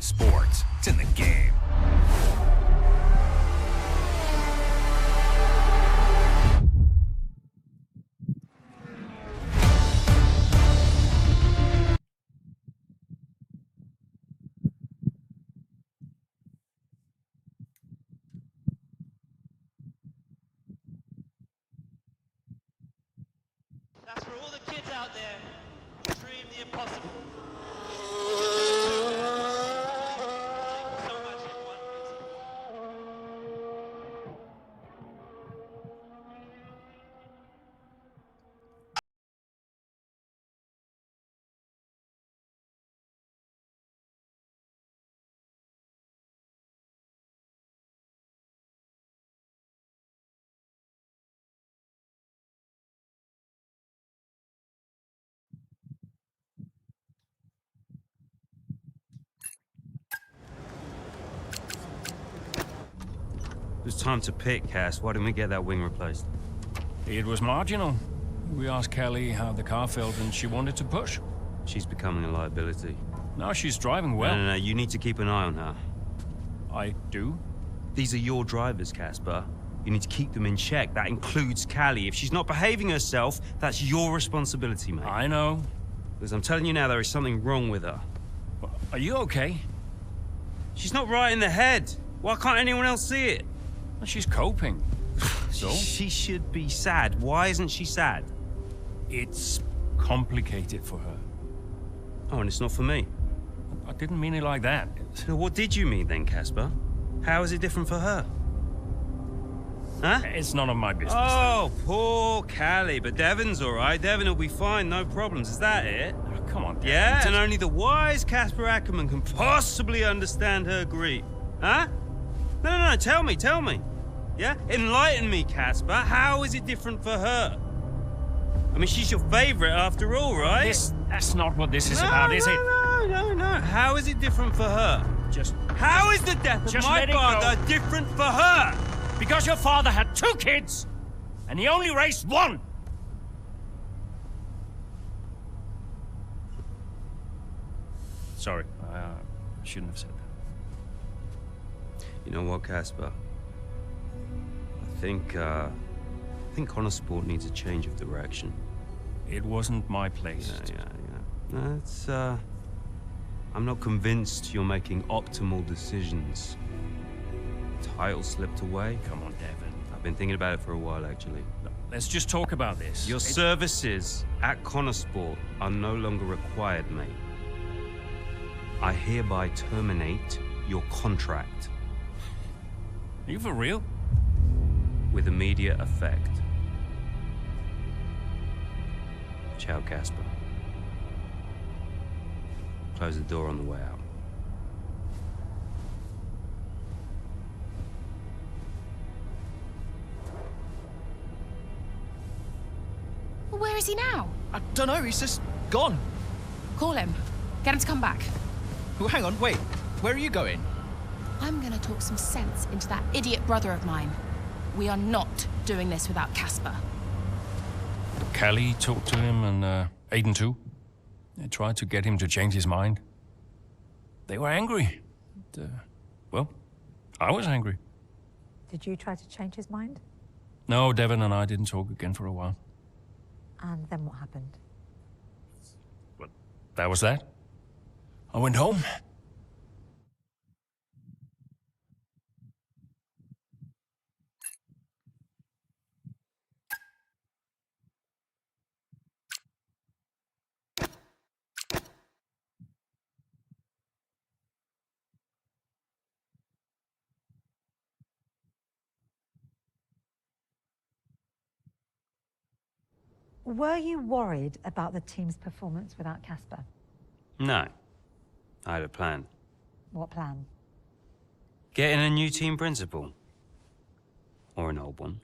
Sports. It's in the game. That's for all the kids out there who dream the impossible. So much in one principle. It was time to pick, Cass. Why didn't we get that wing replaced? It was marginal. We asked Kelly how the car felt and she wanted to push. She's becoming a liability. Now she's driving well. No, you need to keep an eye on her. I do? These are your drivers, Casper. You need to keep them in check. That includes Callie. If she's not behaving herself, that's your responsibility, mate. I know. Because I'm telling you now, there is something wrong with her. Are you okay? She's not right in the head. Why can't anyone else see it? Well, she's coping. So? She should be sad. Why isn't she sad? It's complicated for her. Oh, and it's not for me. I didn't mean it like that. So what did you mean then, Casper? How is it different for her? Huh? It's none of my business. Oh, poor Callie. But Devon's all right. Devon will be fine, no problems. Is that it? Oh, come on, Dad. Yeah, and only the wise Casper Ackerman can possibly understand her grief. Huh? No, tell me. Yeah? Enlighten me, Casper. How is it different for her? I mean, she's your favorite after all, right? That's not what this is about, is it? No. How is it different for her? How is the death of my father different for her? Because your father had 2 kids, and he only raised 1. Sorry, I shouldn't have said that. You know what, Casper? I think Connor Sport needs a change of direction. It wasn't my place. Yeah. No, it's, I'm not convinced you're making optimal decisions. Title slipped away. Come on, Devon. I've been thinking about it for a while, actually. Let's just talk about this. Your services at Connor Sport are no longer required, mate. I hereby terminate your contract. Are you for real? With immediate effect. Ciao, Casper. Close the door on the way out. Well, where is he now? I don't know, he's just gone. Call him. Get him to come back. Well, hang on, wait. Where are you going? I'm gonna talk some sense into that idiot brother of mine. We are not doing this without Casper. Callie talked to him and Aiden too. They tried to get him to change his mind. They were angry. Well, I was angry. Did you try to change his mind? No, Devon and I didn't talk again for a while. And then what happened? But that was that. I went home. Were you worried about the team's performance without Casper? No. I had a plan. What plan? Getting a new team principal. Or an old one.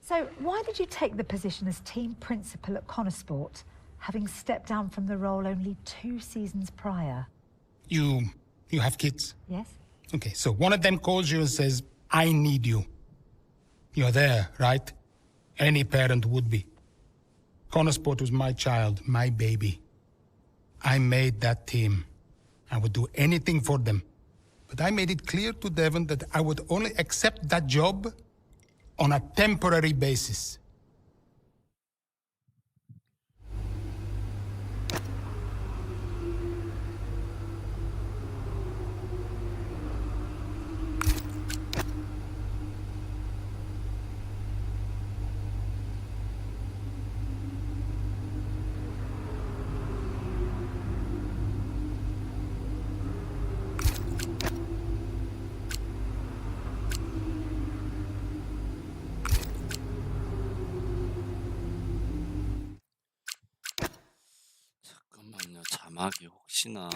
So why did you take the position as team principal at Connor Sport, having stepped down from the role only 2 seasons prior? You have kids? Yes. Okay, so one of them calls you and says, I need you. You're there, right? Any parent would be. Connor Sport was my child, my baby. I made that team. I would do anything for them. But I made it clear to Devon that I would only accept that job on a temporary basis. 잠깐만요. 자막이 혹시나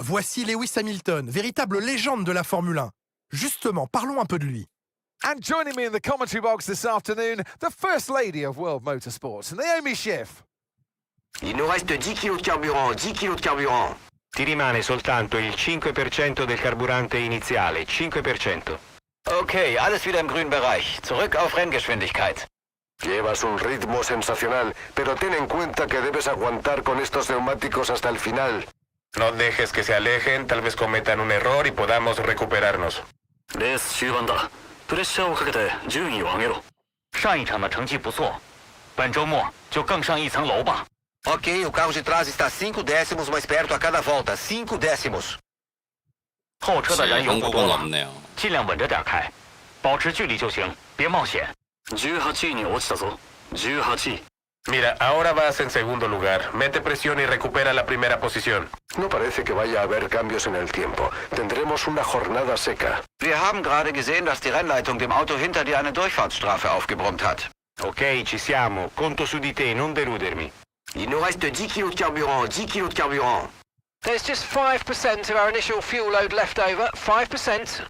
Voici Lewis Hamilton, véritable légende de la Formule 1. Justement, parlons un peu de lui. And joining me in the commentary box this afternoon, the First Lady of World Motorsports, Naomi Schiff. Il nous reste 10 kg de carburant, 10 kg de carburant. Ti rimane soltanto il 5% del carburante iniziale, 5%. Okay, alles wieder im grünen Bereich. Zurück auf Renngeschwindigkeit. Llevas un ritmo sensacional, pero ten en cuenta que debes aguantar con estos neumáticos hasta el final. No dejes que se alejen, tal vez cometan un error y podamos recuperarnos. レース終盤だ。プレッシャーをかけて順位を上げろ。上一场的成绩不错，本周末就更上一层楼吧。Ok, o carro de trás está 5 décimos mais perto a cada volta. 5 décimos. 后车的燃油不多了，尽量稳着点开，保持距离就行，别冒险。18位に落ちたぞ。18位。Mira, ahora vas en segundo lugar. Mete presión y recupera la primera posición. No parece que vaya a haber cambios en el tiempo. Tendremos una jornada seca. Wir haben gerade gesehen, dass die Rennleitung dem Auto hinter dir eine Durchfahrtsstrafe aufgebrummt hat. Ok, ci siamo. Conto su di te, non deludermi. Il nous reste 10 kg de carburant, 10 kg de carburant. There's just 5% of our initial fuel load left over. 5%.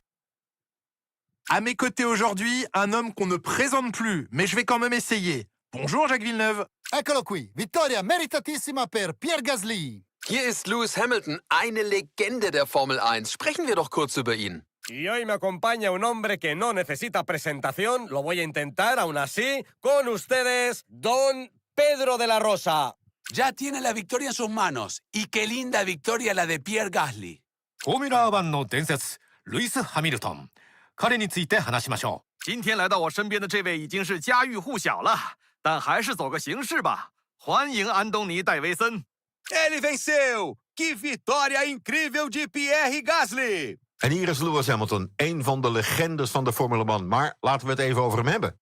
À mes côtés aujourd'hui, un homme qu'on ne présente plus, mais je vais quand même essayer. Bonjour Jacques Villeneuve. Eccolo qui, vittoria meritatissima per Pierre Gasly. Hier ist Lewis Hamilton, eine Legende der Formel 1. Sprechen wir doch kurz über ihn. Y hoy me acompaña un hombre que no necesita presentación. Lo voy a intentar, aún así, con ustedes, Don Pedro de la Rosa. Ya tiene la victoria en sus manos. Y qué linda victoria la de Pierre Gasly. フォーミュラー1の伝説、ルイス・ハミルトン。彼について話しましょう。今天来到我身边的这位已经是家喻户晓了，但还是走个形式吧。欢迎安东尼·戴维森。Ele venceu! Que vitória incrível de Pierre Gasly! En hier is Lewis Hamilton, een van de legendes van de Formule 1. Maar laten we het even over hem hebben.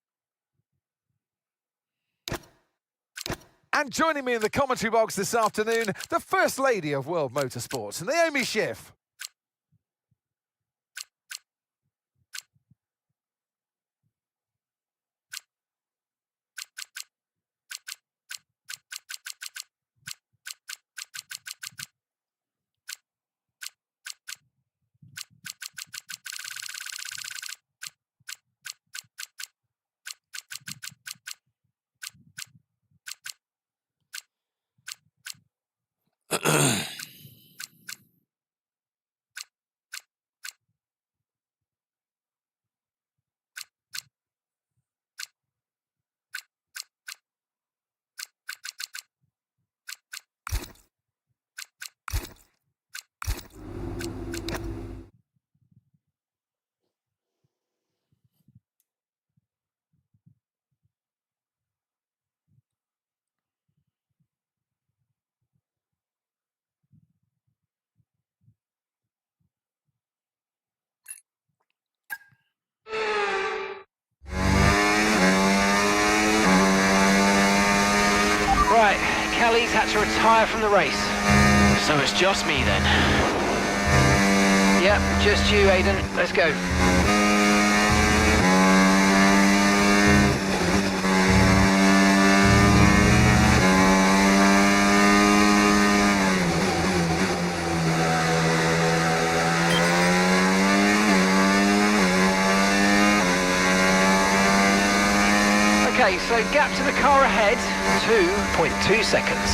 And joining me in the commentary box this afternoon, the First Lady of World Motorsports, Naomi Schiff. Right, Kelly's had to retire from the race. So it's just me then? Yep, just you, Aiden. Let's go. Okay, so gap to the car ahead, 2.2 seconds.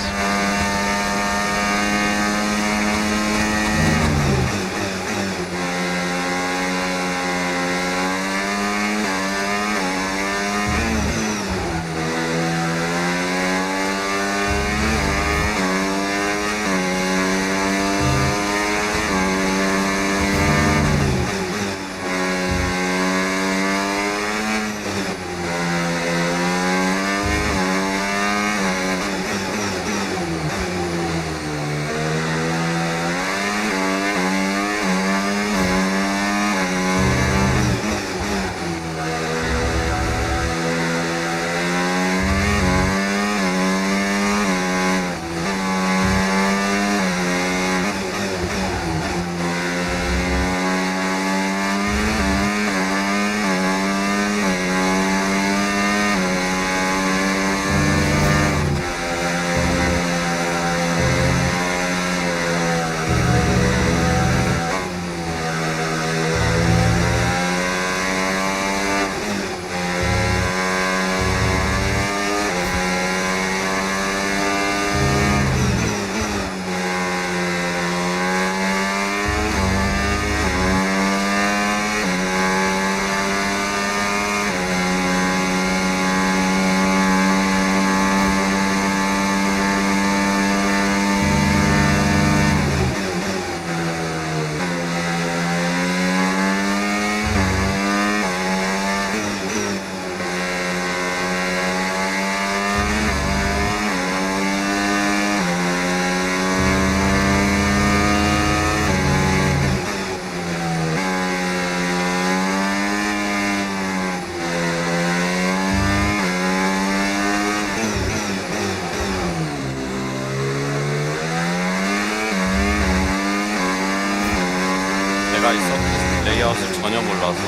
전혀 몰라서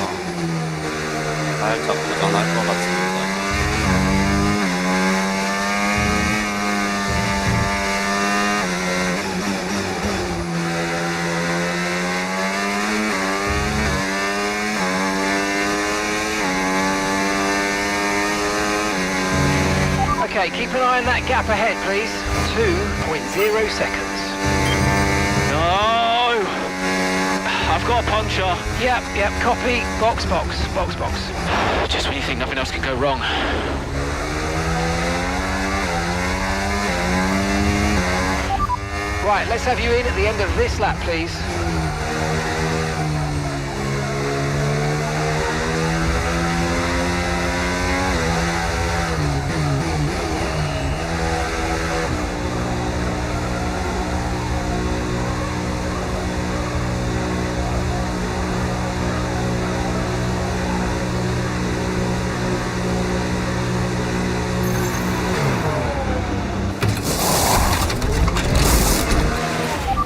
살짝 도전할 것 같습니다. Okay, keep an eye on that gap ahead, please. 2.0 seconds. No! I've got a puncture. Yep, copy. Box. Just when you think nothing else can go wrong. Right, let's have you in at the end of this lap, please.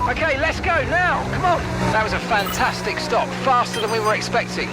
Okay, let's go now. Come on. That was a fantastic stop, faster than we were expecting.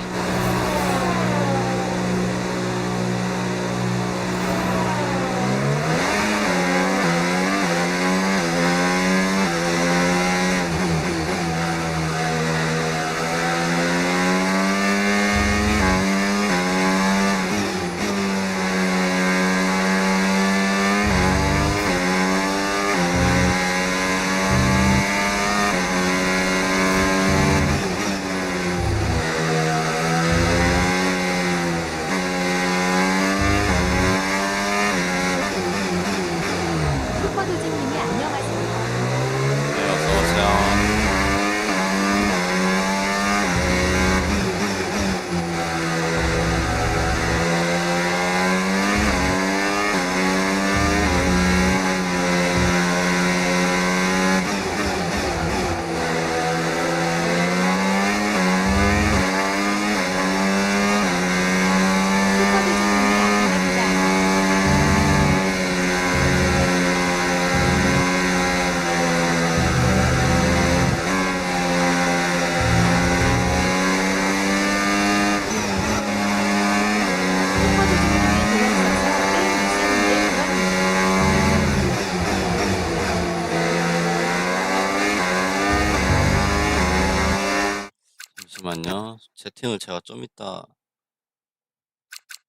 잠시만요. 채팅을 제가 좀 이따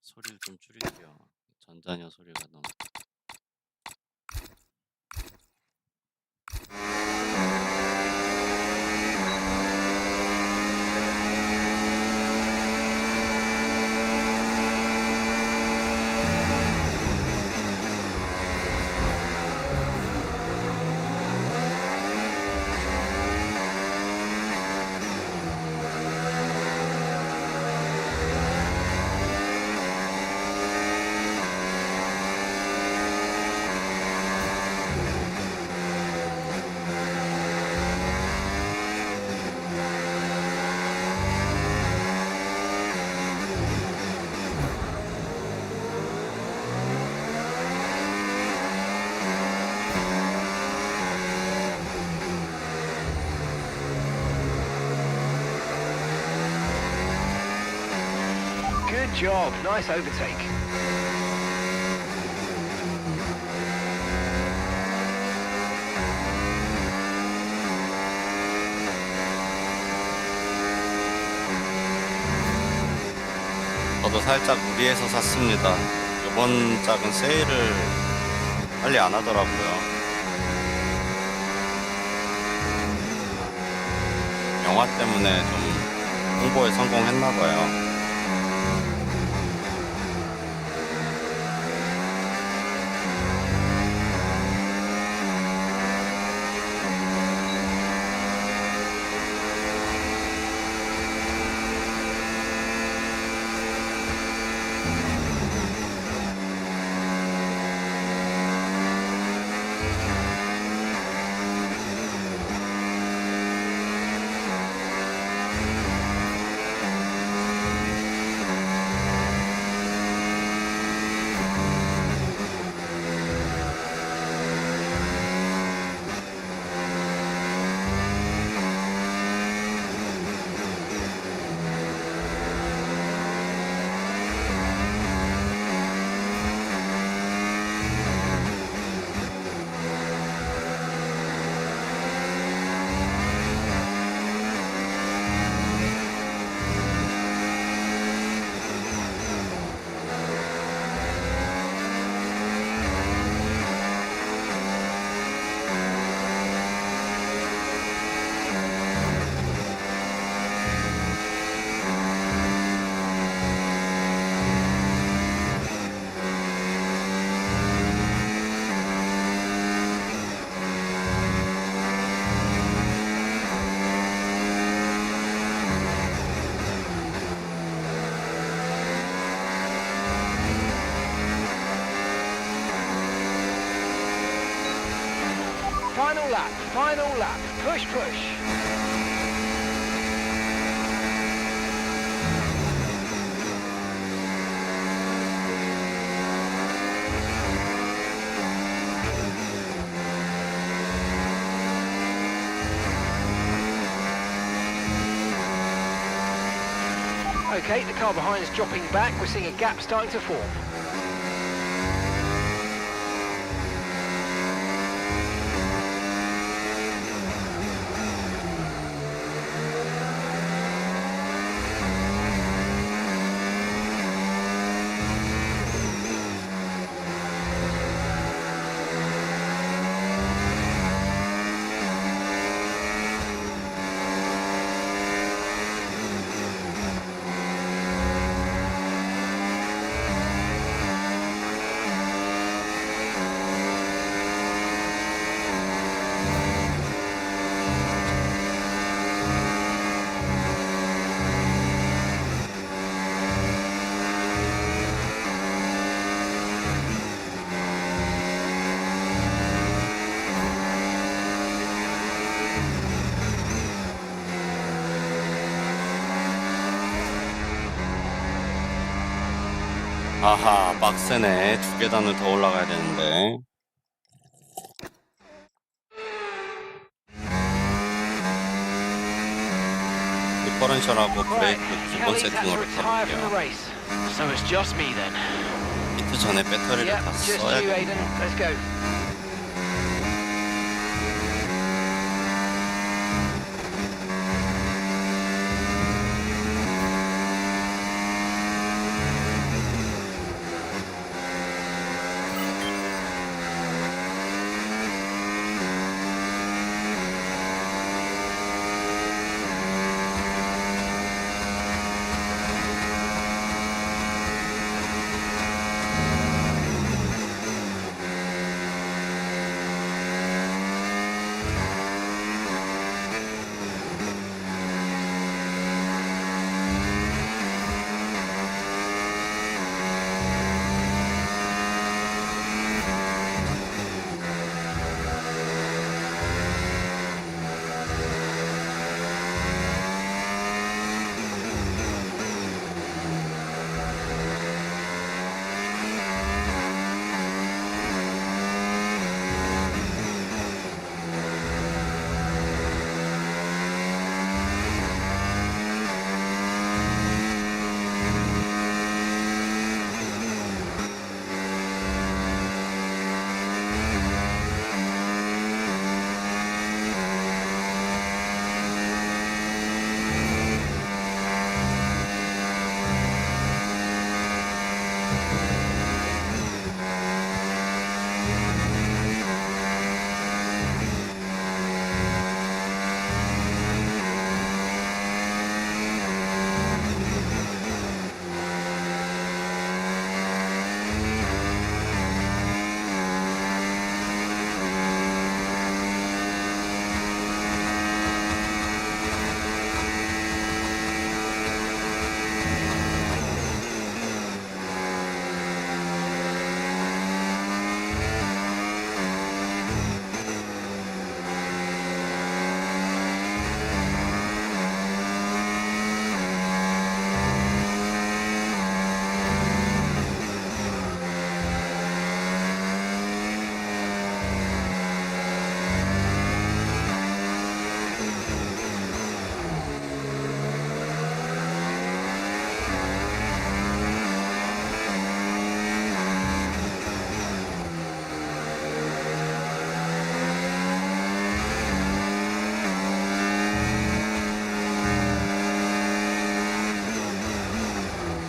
소리를 좀 줄일게요. 전자녀 소리가 너무. Good job. Nice overtake. 저도 살짝 무리해서 샀습니다. 이번 짝은 세일을 빨리 안 하더라고요. 영화 때문에 좀 홍보에 성공했나봐요. lap, final lap. Push, push. Okay, the car behind is dropping back. We're seeing a gap starting to form. 아하, 빡세네. 2계단을 더 올라가야 되는데. 디퍼런셜하고 브레이크 기본 세팅으로 타볼게요. So it's just me then. 히트 전에 배터리를 다 Just you, 써야겠네. Aiden. Let's go.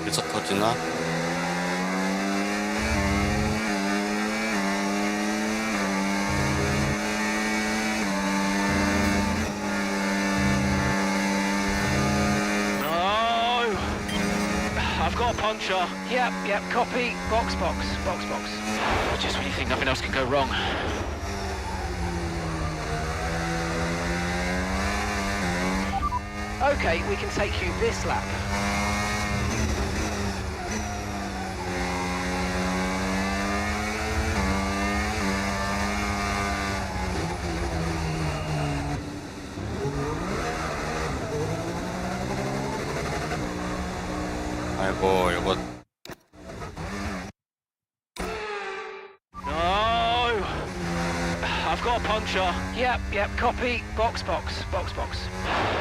계속 터지나? I've got a puncher. Yep, copy. Box. Just when you think nothing else can go wrong. Okay, we can take you this lap. 아이고 이거 No! I've got a puncher. Yep, copy. Box.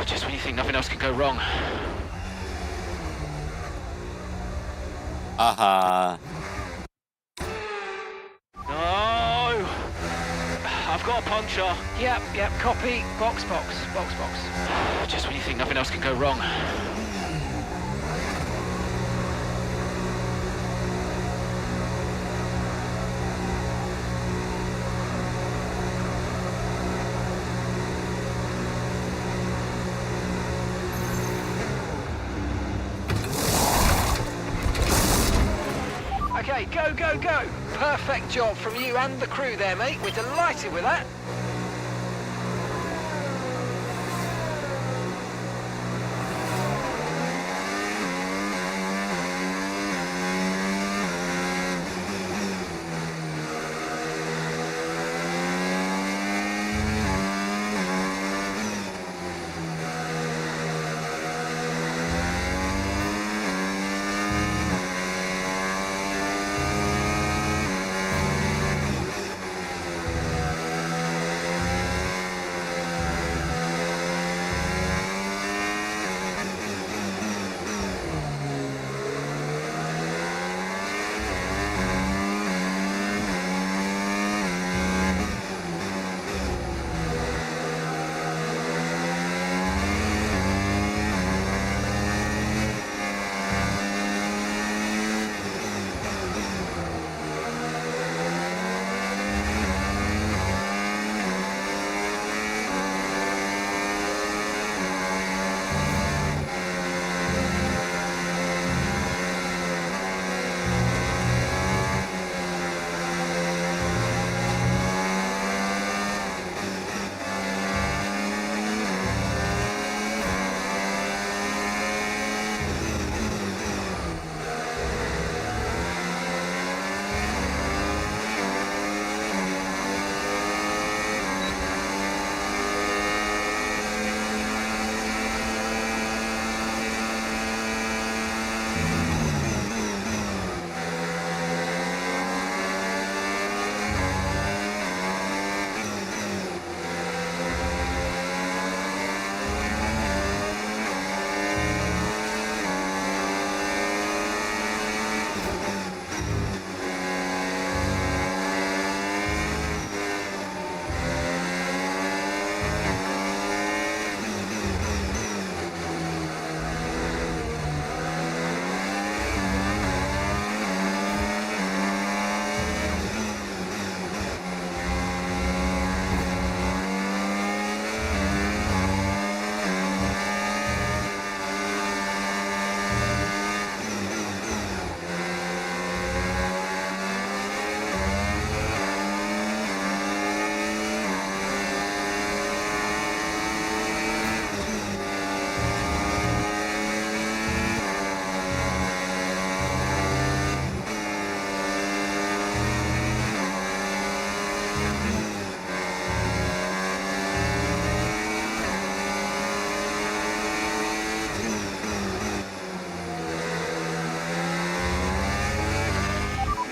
Just when you think nothing else can go wrong. 아하. No! I've got a puncher. Yep, copy. Box. Just when you think nothing else can go wrong. Okay, go. Perfect job from you and the crew there, mate. We're delighted with that.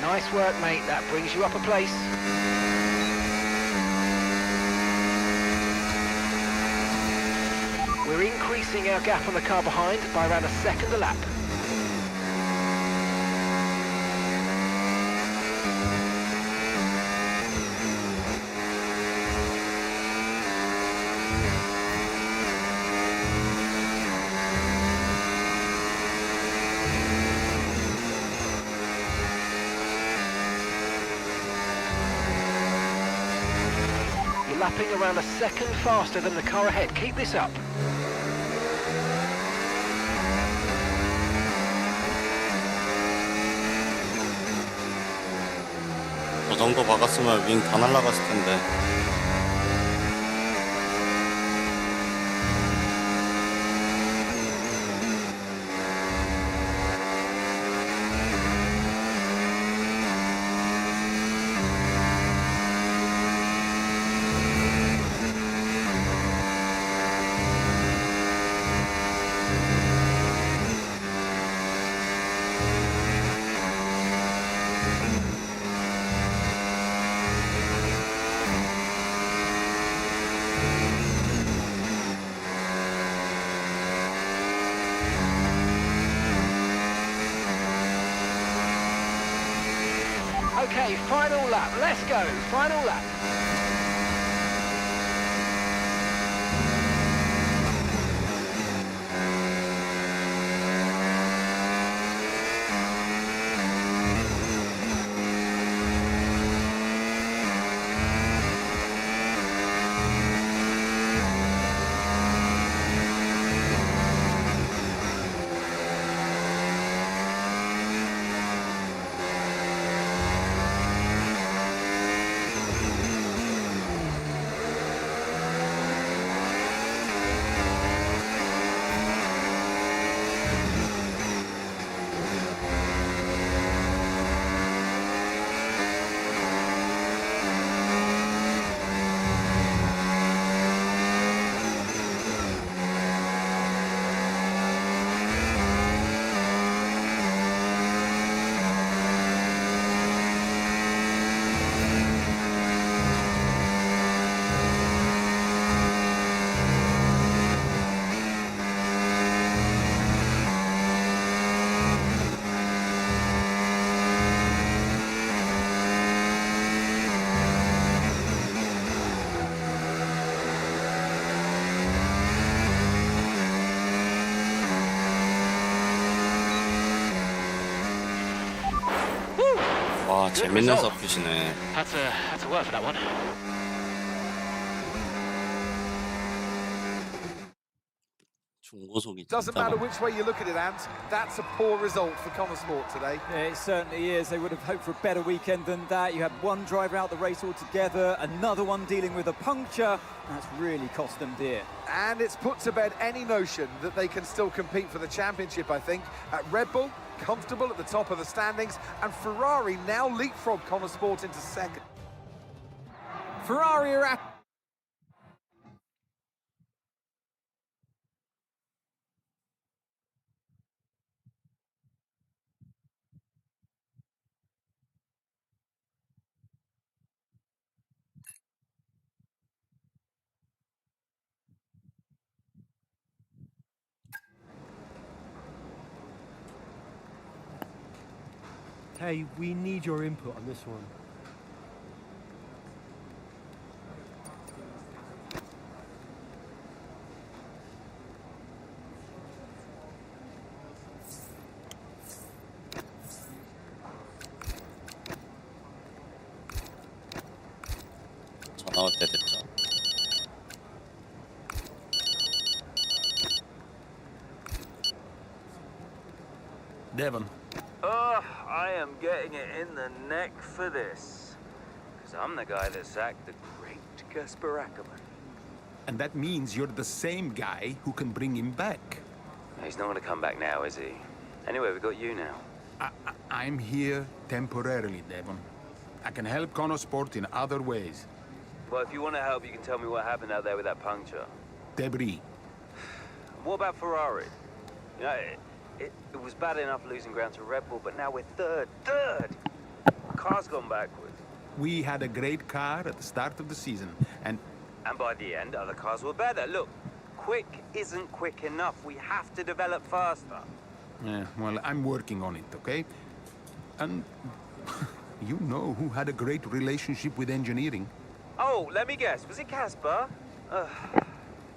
Nice work, mate. That brings you up a place. We're increasing our gap on the car behind by around a second a lap. Lapping around a second faster than the car ahead. Keep this up. 저 정도 박았으면 윙 다 날라갔을 텐데. Okay, final lap. Let's go. Final lap. 와, 재밌는 서킷이네. Had to work for that one. 중고속이 Doesn't matter which way you look at it, Ant. That's a poor result for Connor Sport today. Yeah, it certainly is. They would have hoped for a better weekend than that. You had one driver out the race altogether, another one dealing with a puncture. That's really cost them dear. And it's put to bed any notion that they can still compete for the championship, I think. At Red Bull, comfortable at the top of the standings, and Ferrari now leapfrog Connor Sport into second. Ferrari are at... Hey, we need your input on this one. 전화 올 때 됐죠. Devon. I am getting it in the neck for this. Because I'm the guy that sacked the great Casper Ackerman. And that means you're the same guy who can bring him back. He's not going to come back now, is he? Anyway, we've got you now. I'm here temporarily, Devon. I can help Connor Sport in other ways. Well, if you want to help, you can tell me what happened out there with that puncture. Debris. What about Ferrari? You know, it was bad enough losing ground to Red Bull, but now we're third. Car's gone backwards. We had a great car at the start of the season, and by the end, other cars were better. Look, quick isn't quick enough. We have to develop faster. Yeah, well, I'm working on it, okay? And you know who had a great relationship with engineering? Oh, let me guess. Was it Casper?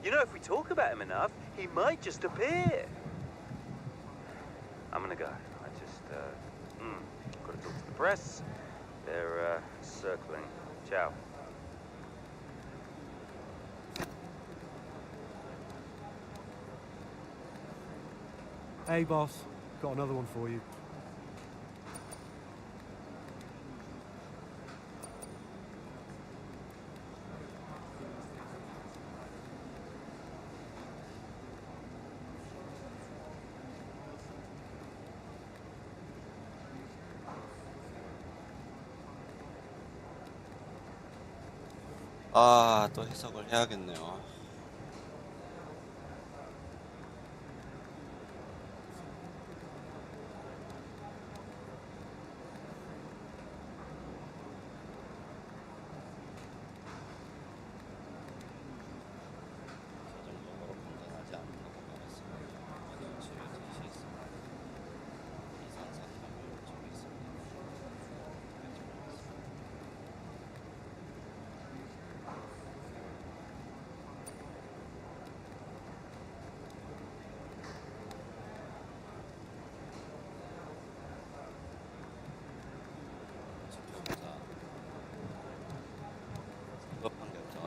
You know, if we talk about him enough, he might just appear. I'm gonna go. I just, gotta talk to the press. They're, circling. Ciao. Hey, boss. Got another one for you. 아, 또 해석을 해야겠네요.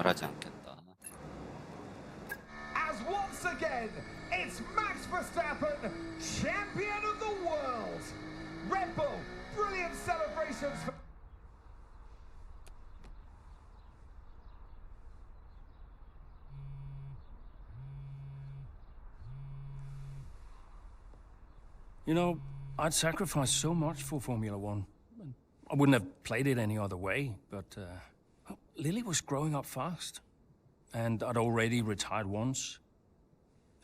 특별하지 않겠다. As once again, it's Max Verstappen, champion of the world. Red Bull, brilliant celebrations for... You know, I'd sacrificed so much for Formula One. I wouldn't have played it any other way, but Lily was growing up fast. And I'd already retired once.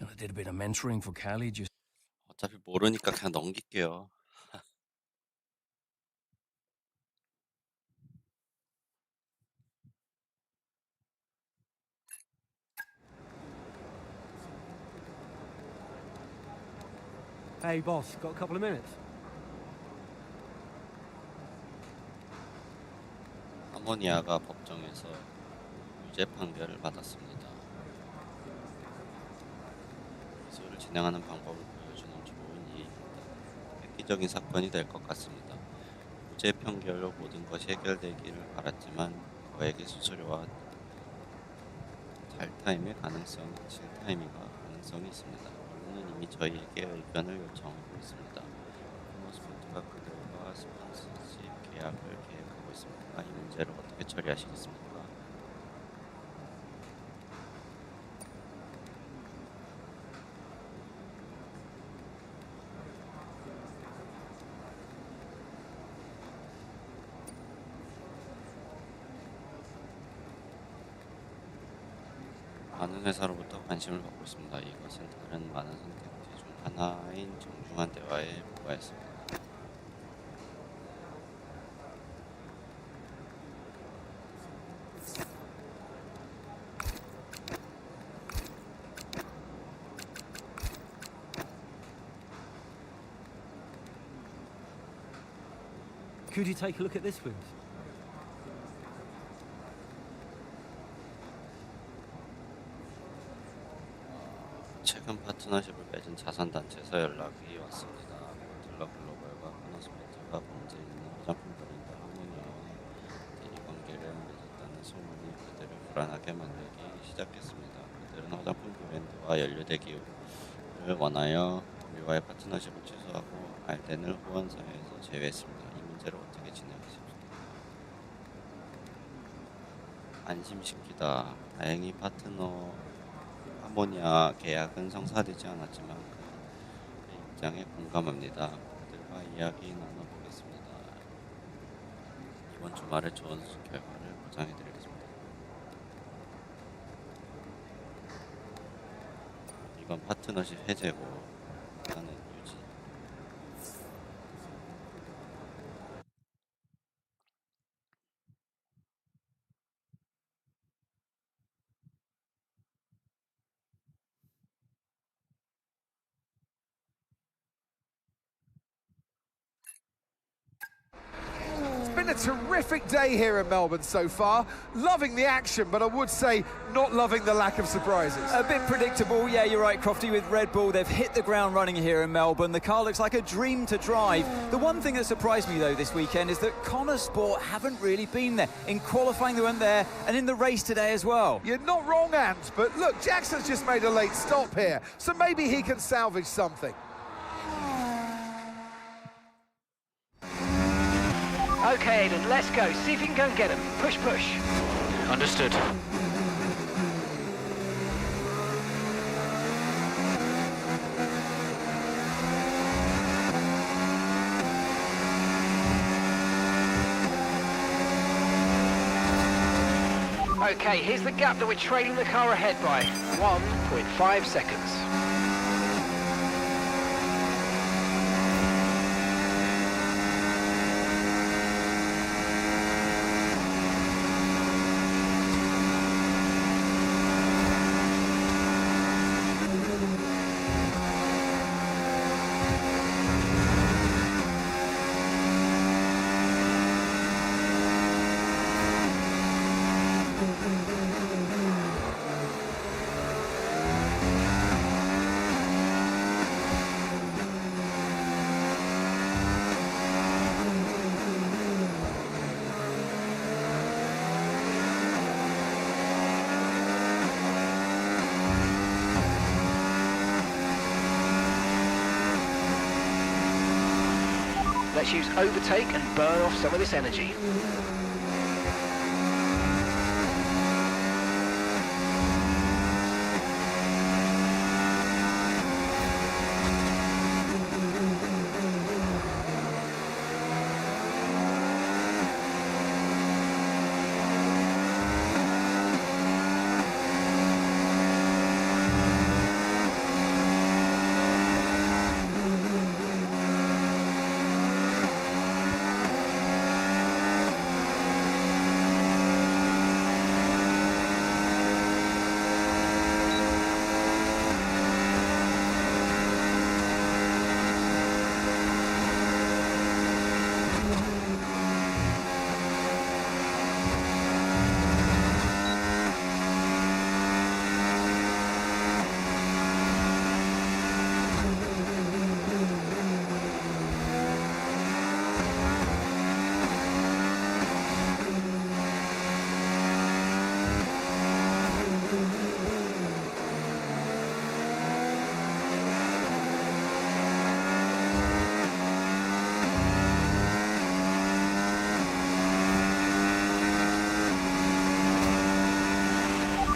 And I did a bit of mentoring for Callie just... 어차피 모르니까 그냥 넘길게요. Hey, boss, got a couple of minutes? 아모니아가 법정에서 유죄 판결을 받았습니다. 기소를 진행하는 방법을 보여주는 좋은 예입니다. 획기적인 사건이 될 것 같습니다. 무죄 판결로 모든 것이 해결되기를 바랐지만 거액의 수수료와 실타임이 가능성이 있습니다. 언론은 이미 저희에게 의견을 요청하고 있습니다. 코너스포츠가 그들과 스폰서십 계약을 계획하고 있습니다. 이 문제를 어떻게 처리하시겠습니까? 많은 회사로부터 관심을 받고 있습니다. 이것은 다른 많은 선택지 중 하나인 정중한 대화에 불과했습니다. Could you take a look at this, please? 최근 파트너십을 맺은 자선단체에서 연락이 왔습니다. 버틀러 글로벌과 코너스포츠가 범죄 있는 화장품 브랜드 하모니아와 대리관계를 맺었다는 소문이 그들을 불안하게 만들기 시작했습니다. 그들은 화장품 브랜드와 연루되기를 원하여 우리와의 파트너십을 취소하고 알덴을 후원사에서 제외했습니다. 이 문제를 어떻게 진행하십니까? 안심시키다. 다행히 파트너 아모니아 계약은 성사되지 않았지만 그의 입장에 공감합니다. 그들과 이야기 나눠보겠습니다. 이번 주말에 좋은 결과를 보장해드리겠습니다. 이번 파트너십 해제고 나는 유지. It's been a terrific day here in Melbourne so far. Loving the action, but I would say not loving the lack of surprises. A bit predictable, yeah, you're right, Crofty, with Red Bull. They've hit the ground running here in Melbourne. The car looks like a dream to drive. The one thing that surprised me, though, this weekend is that Connor Sport haven't really been there. In qualifying, they weren't there, and in the race today as well. You're not wrong, Ant, but look, Jackson's just made a late stop here, so maybe he can salvage something. Okay, Aiden, let's go. See if you can go and get him. Push, push. Understood. Okay, here's the gap that we're trailing the car ahead by. 1.5 seconds. Let's use overtake and burn off some of this energy.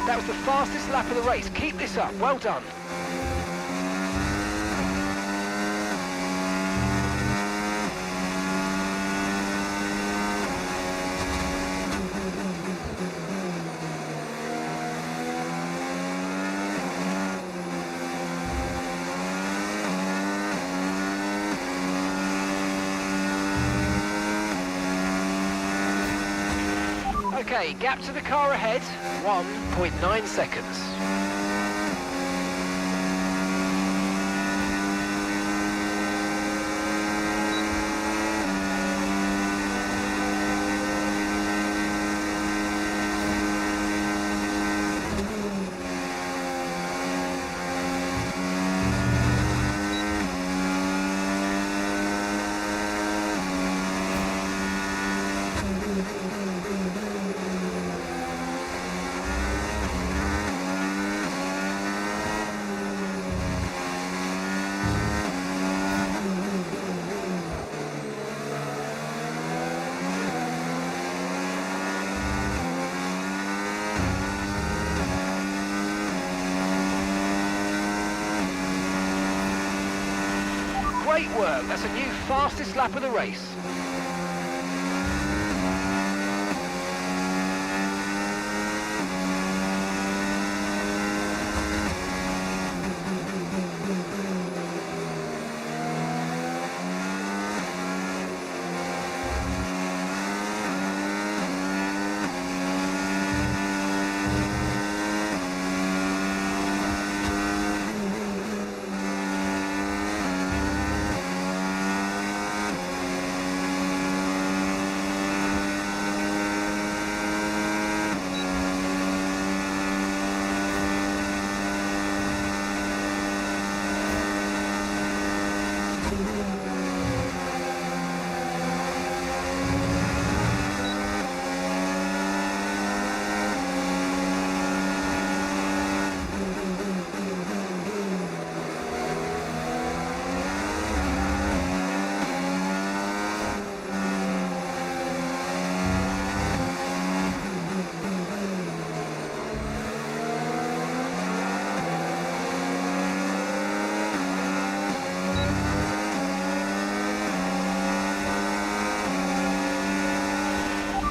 That was the fastest lap of the race. Keep this up. Well done. Okay, gap to the car ahead, 1.9 seconds. Great work, that's a new fastest lap of the race.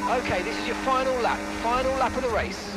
Okay, this is your final lap of the race.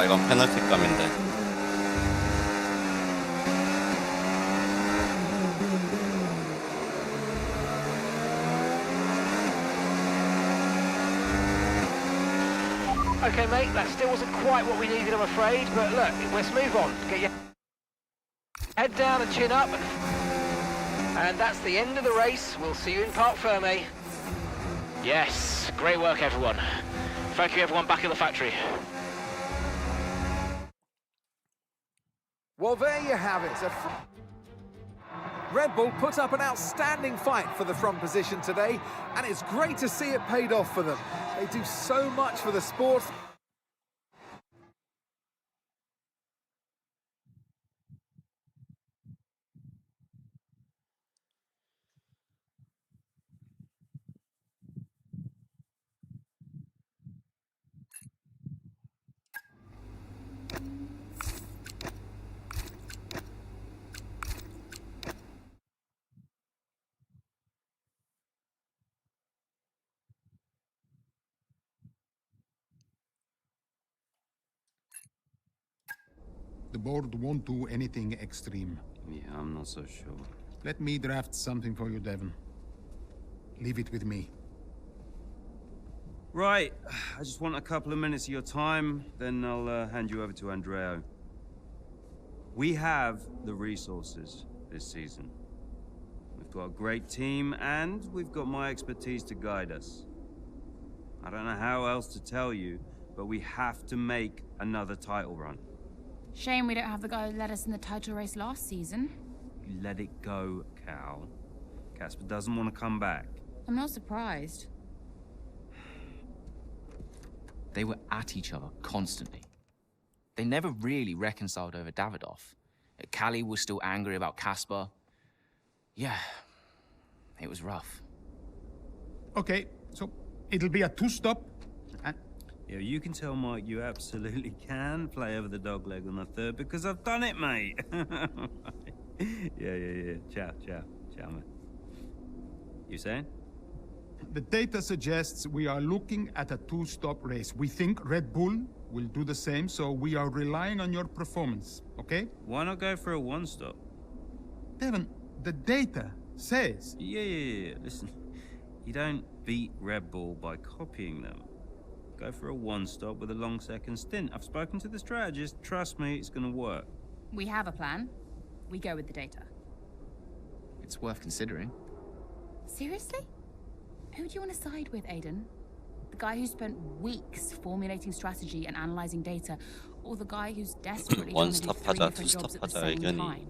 이건 페널티감인데. Okay, mate, that still wasn't quite what we needed, I'm afraid, but look, let's move on. Get your head down and chin up. And that's the end of the race. We'll see you in Parc Fermé. Yes, great work, everyone. Thank you, everyone back at the factory. Well, there you have it. Red Bull put up an outstanding fight for the front position today, and it's great to see it paid off for them. They do so much for the sport. The board won't do anything extreme. Yeah, I'm not so sure. Let me draft something for you, Devon. Leave it with me. Right, I just want a couple of minutes of your time, then I'll hand you over to Andreo. We have the resources this season. We've got a great team, and we've got my expertise to guide us. I don't know how else to tell you, but we have to make another title run. Shame we don't have the guy who led us in the title race last season. You let it go, Cal. Casper doesn't want to come back. I'm not surprised. They were at each other constantly. They never really reconciled over Davidoff. Callie was still angry about Casper. Yeah, it was rough. Okay, so it'll be a two-stop. Yeah, you can tell Mike you absolutely can play over the dog leg on the third because I've done it, mate. Yeah. Ciao, man. You saying? The data suggests we are looking at a two-stop race. We think Red Bull will do the same, so we are relying on your performance, okay? Why not go for a one-stop? Devon, the data says... Yeah. Listen, you don't beat Red Bull by copying them. Go for a one-stop with a long second stint. I've spoken to the strategist. Trust me, it's going to work. We have a plan. We go with the data. It's worth considering. Seriously? Who do you want to side with, Aiden? The guy who spent weeks formulating strategy and analyzing data, or the guy who's desperately trying to do 3 different jobs at the same time?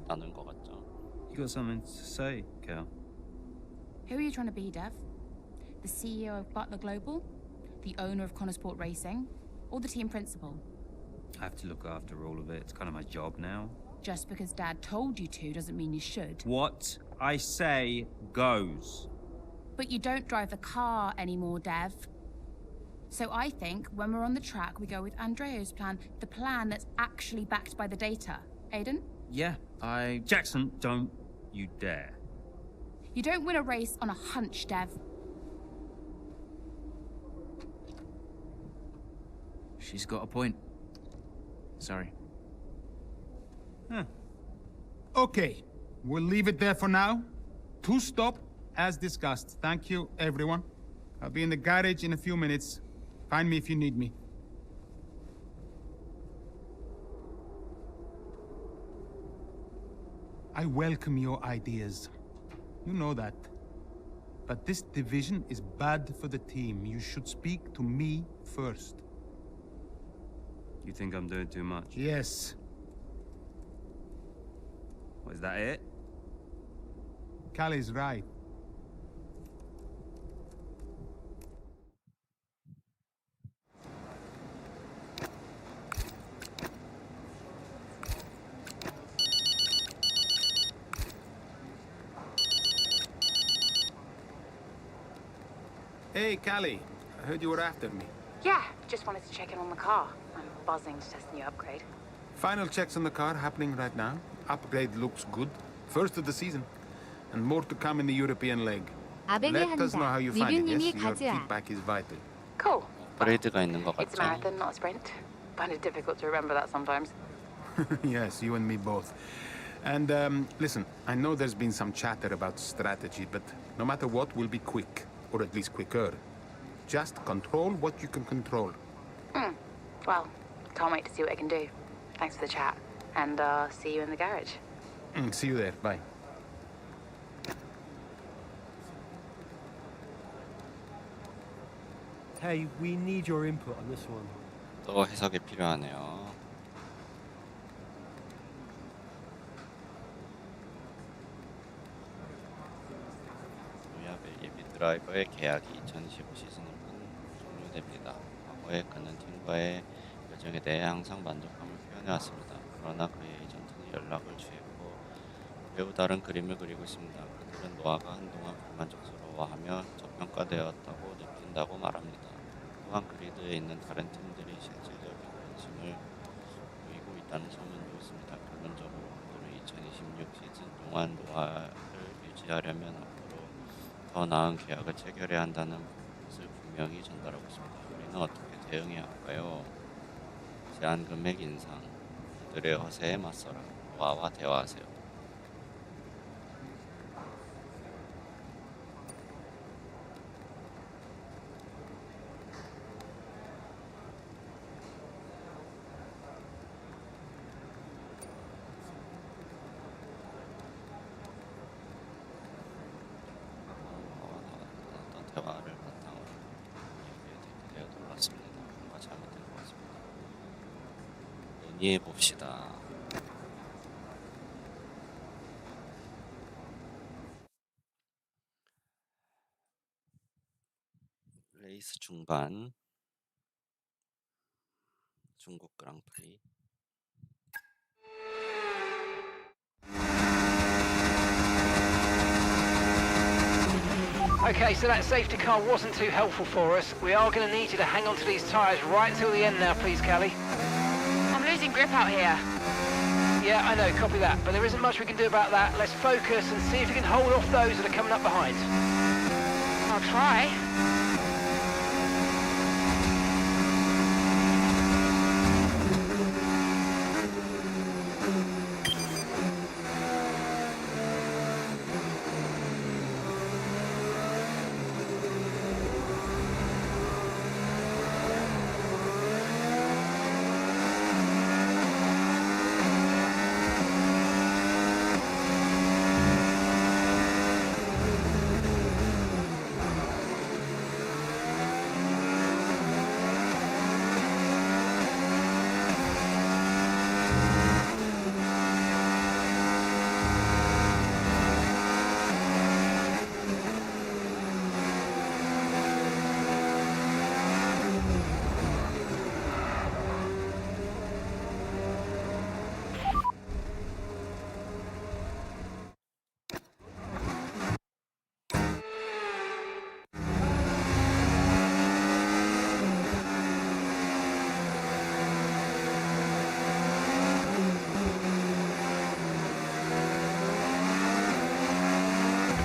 You got something to say, Cal? Who are you trying to be, Dev? The CEO of Butler Global? The owner of Connosport Racing? Or the team principal? I have to look after all of it. It's kind of my job now. Just because Dad told you to doesn't mean you should. What I say goes. But you don't drive the car anymore, Dev. So I think when we're on the track, we go with Andreo's plan, the plan that's actually backed by the data. Aiden? Yeah, Jackson, don't you dare. You don't win a race on a hunch, Dev. She's got a point. Sorry. Okay, we'll leave it there for now. Two-stop, as discussed. Thank you, everyone. I'll be in the garage in a few minutes. Find me if you need me. I welcome your ideas. You know that. But this division is bad for the team. You should speak to me first. You think I'm doing too much? Yes. Was that it? Callie's right. Hey, Callie. I heard you were after me. Yeah, just wanted to check in on the car. I'm buzzing to test the new upgrade. Final checks on the car happening right now. Upgrade looks good. First of the season. And more to come in the European leg. Let us know how you find it, yes? Your feedback is vital. Cool. 업그레이드가 있는 것 It's a 같죠? marathon, not a sprint. Find it difficult to remember that sometimes. Yes, you and me both. And listen, I know there's been some chatter about strategy, but no matter what, we'll be quick, or at least quicker. Just control what you can control. Well, can't wait to see what I can do. Thanks for the chat, and see you in the garage. See you there. Bye. Hey, we need your input on this one. 또 해석이 필요하네요. 예비 드라이버의 계약이 2025 시즌이면 종료됩니다. 과거에 그는 팀과의 여정에 대해 항상 만족감을 표현해왔습니다. 그러나 그의 에이전트는 연락을 취했고 매우 다른 그림을 그리고 있습니다. 그들은 노아가 한동안 불만족스러워하며 저평가되었다고 느낀다고 말합니다. 또한 그리드에 있는 다른 팀들이 실질적인 관심을 보이고 있다는 소문도 있습니다. 결론적으로 그들은 2026 시즌 동안 노아를 유지하려면 앞으로 더 나은 계약을 체결해야 한다는 것을 분명히 전달하고 있습니다. 우리는 어떻게 대응해야 할까요? 제한 금액 인상, 그들의 허세에 맞서라. 노아와 대화하세요. 대화를 바탕으로 이야기에 되게 놀랐습니다. 뭔가 잘못된 것 같습니다. 논의해 봅시다. 레이스 중반 중국 그랑프리. Okay, so that safety car wasn't too helpful for us. We are going to need you to hang on to these tyres right until the end now, please, Callie. I'm losing grip out here. Yeah, I know, copy that. But there isn't much we can do about that. Let's focus and see if you can hold off those that are coming up behind. I'll try.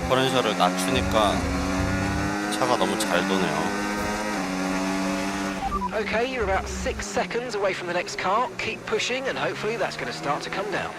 디퍼런셜을 낮추니까 차가 너무 잘 도네요. Okay, you're about 6 seconds away from the next car. Keep pushing and hopefully that's going to start to come down.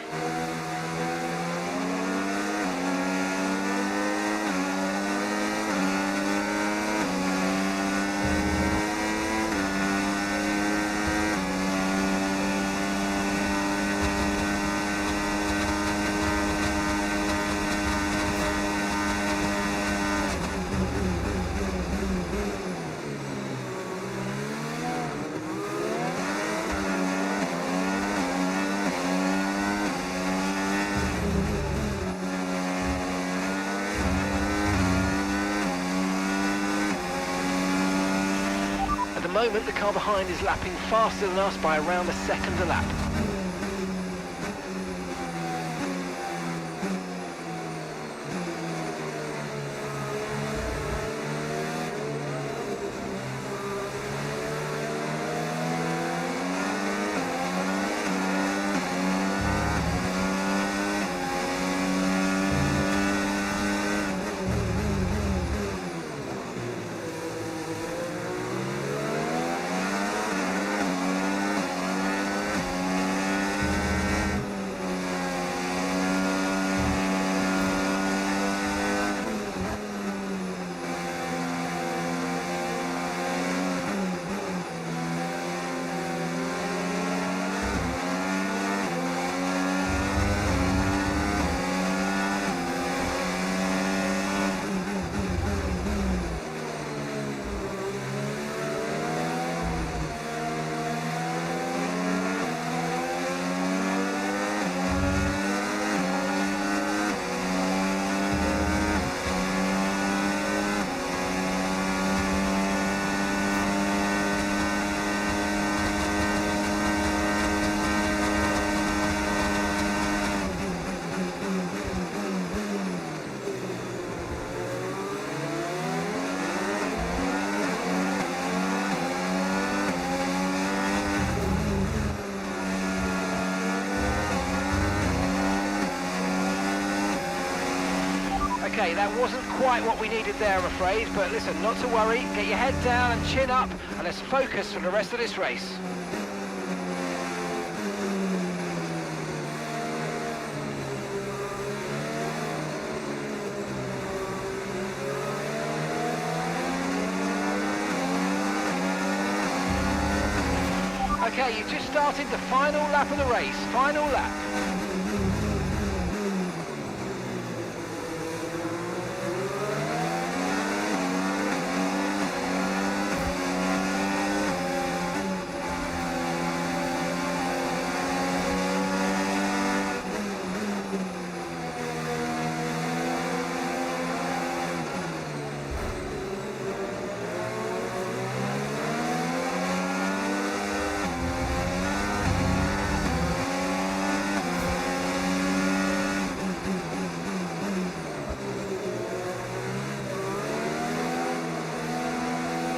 At the moment, the car behind is lapping faster than us by around a second a lap. Okay, that wasn't quite what we needed there, I'm afraid, but listen, not to worry, get your head down and chin up, and let's focus for the rest of this race. Okay, you've just started the final lap of the race, final lap.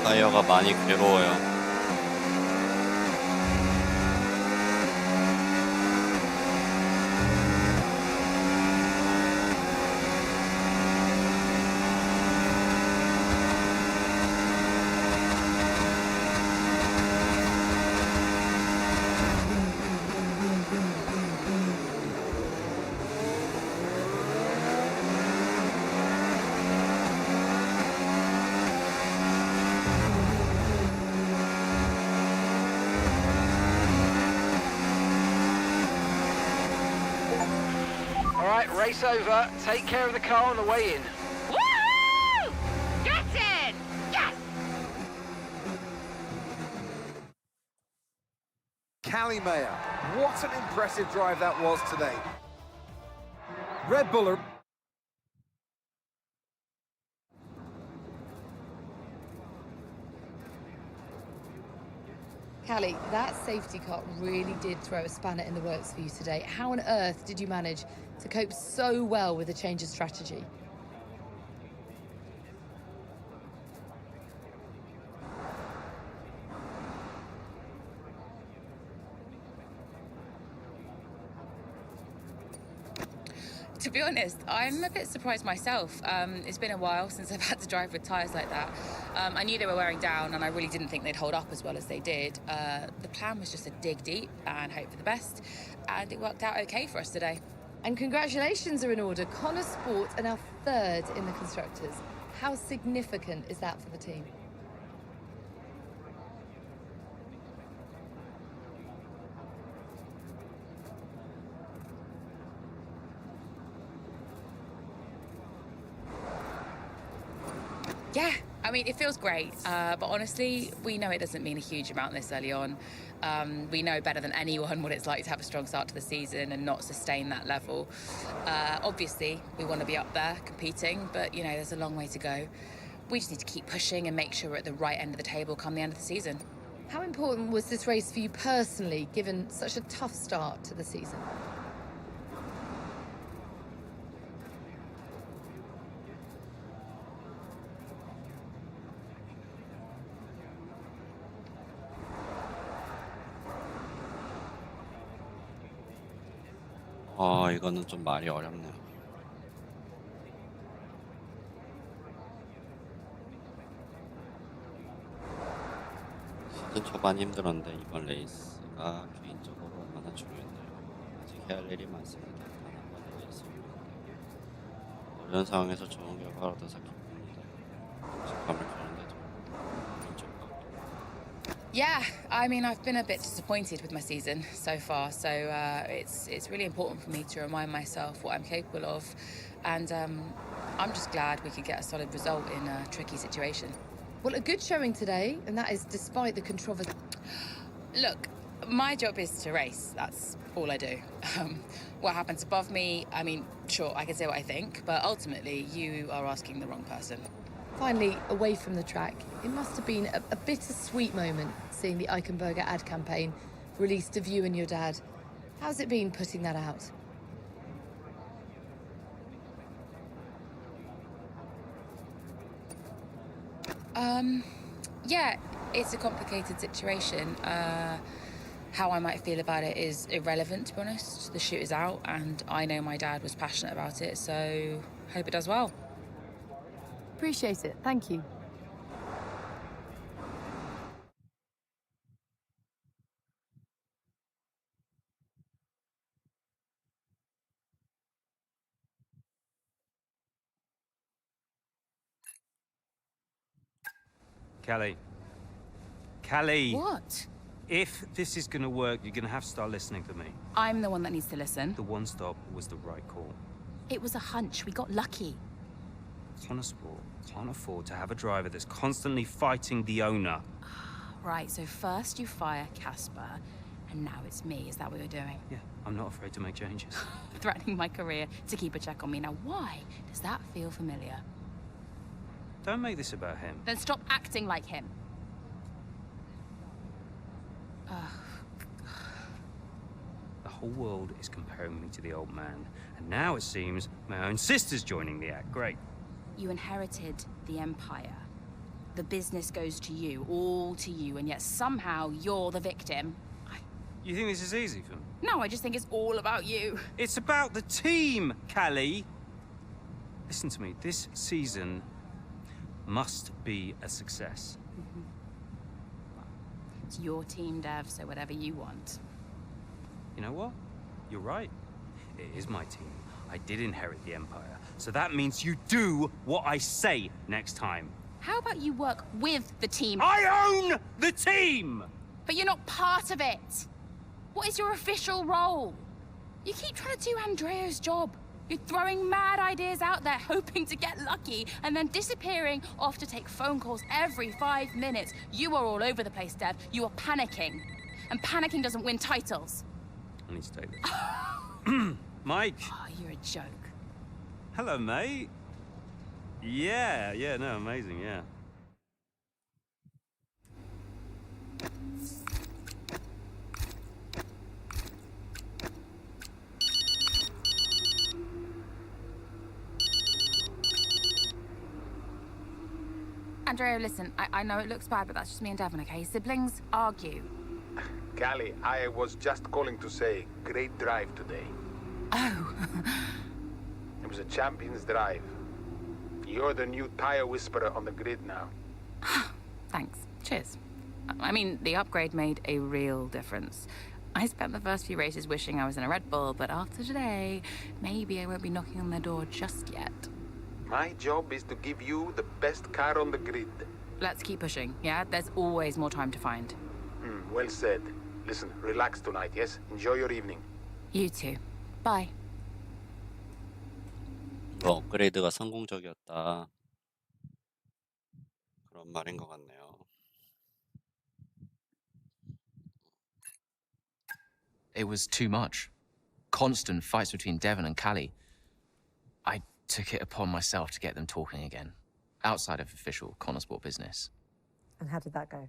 타이어가 많이 괴로워요. Race over. Take care of the car on the way in. Woo! Get in! Yes! Callie what an impressive drive that was today. Red Bull are... Callie, that safety car really did throw a spanner in the works for you today. How on earth did you manage to cope so well with a change of strategy? To be honest, I'm a bit surprised myself. It's been a while since I've had to drive with tyres like that. I knew they were wearing down and I really didn't think they'd hold up as well as they did. The plan was just to dig deep and hope for the best, and it worked out okay for us today. And congratulations are in order. Connor Sport are now third in the Constructors. How significant is that for the team? Yeah, I mean, it feels great, but honestly, we know it doesn't mean a huge amount this early on. We know better than anyone what it's like to have a strong start to the season and not sustain that level. Obviously, we want to be up there competing, but, you know, there's a long way to go. We just need to keep pushing and make sure we're at the right end of the table come the end of the season. How important was this race for you personally, given such a tough start to the season? 이거는 좀 말이 어렵네요. 시즌 초반 힘들었는데 이번 레이스가 개인적으로 얼마나 중요했나요? 아직 해야 할 일이 많습니다. 단 한 번의 레이스입니다. 어려운 상황에서 좋은 결과를 얻어서 기쁩니다. 직감을 주는데도 개인적으로. Yeah, I mean, I've been a bit disappointed with my season so far, so it's really important for me to remind myself what I'm capable of, and I'm just glad we could get a solid result in a tricky situation. Well, a good showing today, and that is despite the controversy. Look, my job is to race. That's all I do. What happens above me, I mean, sure, I can say what I think, but ultimately, you are asking the wrong person. Finally, away from the track, it must have been a bittersweet moment seeing the Eichenberger ad campaign released of you and your dad. How's it been putting that out? Yeah, it's a complicated situation. How I might feel about it is irrelevant, to be honest. The shoot is out, and I know my dad was passionate about it, so hope it does well. appreciate it. Thank you. Callie. Callie! What? If this is gonna work, you're gonna have to start listening to me. I'm the one that needs to listen. The one stop was the right call. It was a hunch. We got lucky. Qantas Sport can't afford to have a driver that's constantly fighting the owner. Right, so first you fire Casper, and now it's me. Is that what you're doing? Yeah, I'm not afraid to make changes. Threatening my career to keep a check on me. Now, why does that feel familiar? Don't make this about him. Then stop acting like him. The whole world is comparing me to the old man, and now it seems my own sister's joining the act. Great. You inherited the empire. The business goes to you, all to you, and yet somehow you're the victim. You think this is easy for me? No, I just think it's all about you. It's about the team, Callie. Listen to me, this season must be a success. It's your team, Dev, so whatever you want. You know what? You're right. It is my team. I did inherit the empire. So that means you do what I say next time. How about you work with the team? I own the team! But you're not part of it. What is your official role? You keep trying to do Andreo's job. You're throwing mad ideas out there, hoping to get lucky, and then disappearing off to take phone calls every 5 minutes. You are all over the place, Dev. You are panicking. And panicking doesn't win titles. I need to take this. Mike! Oh, you're a joke. Hello, mate. Yeah, no, amazing, yeah. Andreo, listen, I know it looks bad, but that's just me and Devon, okay? Siblings argue. Callie, I was just calling to say, great drive today. Oh. It was a champion's drive. You're the new tire whisperer on the grid now. Thanks. Cheers. I mean, the upgrade made a real difference. I spent the first few races wishing I was in a Red Bull, but after today, maybe I won't be knocking on their door just yet. My job is to give you the best car on the grid. Let's keep pushing, yeah? There's always more time to find. Well said. Listen, relax tonight, yes? Enjoy your evening. You too. Bye. 업그레이드가 성공적이었다. 그런 말인 것 같네요. It was too much. Constant fights between Devon and Callie. I took it upon myself to get them talking again, outside of official Connorsport business. And how did that go?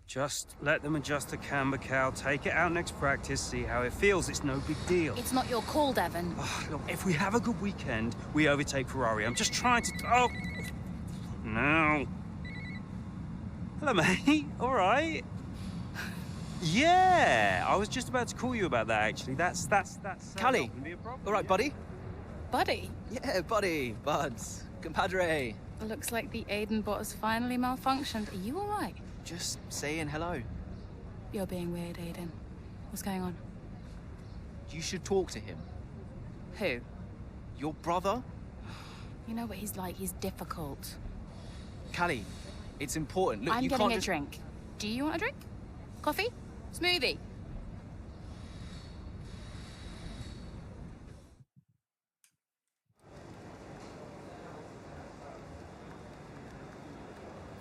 Just let them adjust the camber, Cal. Take it out next practice, see how it feels. It's no big deal. It's not your call, Devon. Look, if we have a good weekend, we overtake Ferrari. I'm just trying to... Oh! No. Hello, mate. All right. Yeah, I was just about to call you about that, actually. That's Callie, all right, buddy? Buddy? Yeah, buddy, buds, compadre. Looks like the Aiden bot has finally malfunctioned. Are you all right? Just saying hello. You're being weird, Aiden. What's going on? You should talk to him. Who? Your brother? You know what he's like. He's difficult. Callie, it's important. Look, I'm you getting can't a just... drink. Do you want a drink? Coffee? Smoothie?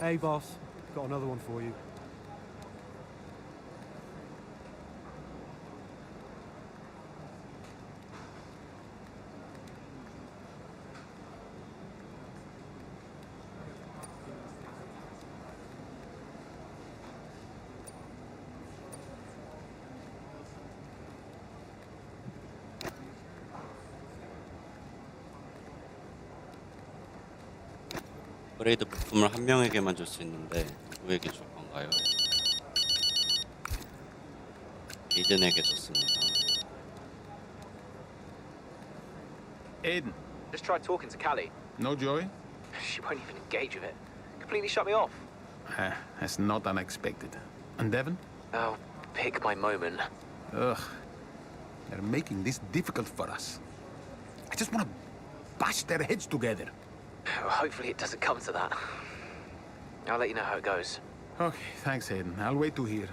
Hey, boss. Got another one for you. 업그레이드 부품을 한 명에게만 줄 수 있는데 누구에게 줄 건가요? 에이든에게 줬습니다. Aiden. Just try talking to Callie. No joy? She won't even engage with it. Completely shut me off. That's not unexpected. And Devon? Oh, pick my moment. Ugh. They're making this difficult for us. I just want to bash their heads together. Well, hopefully it doesn't come to that. I'll let you know how it goes. Okay, thanks, Hayden. I'll wait to hear.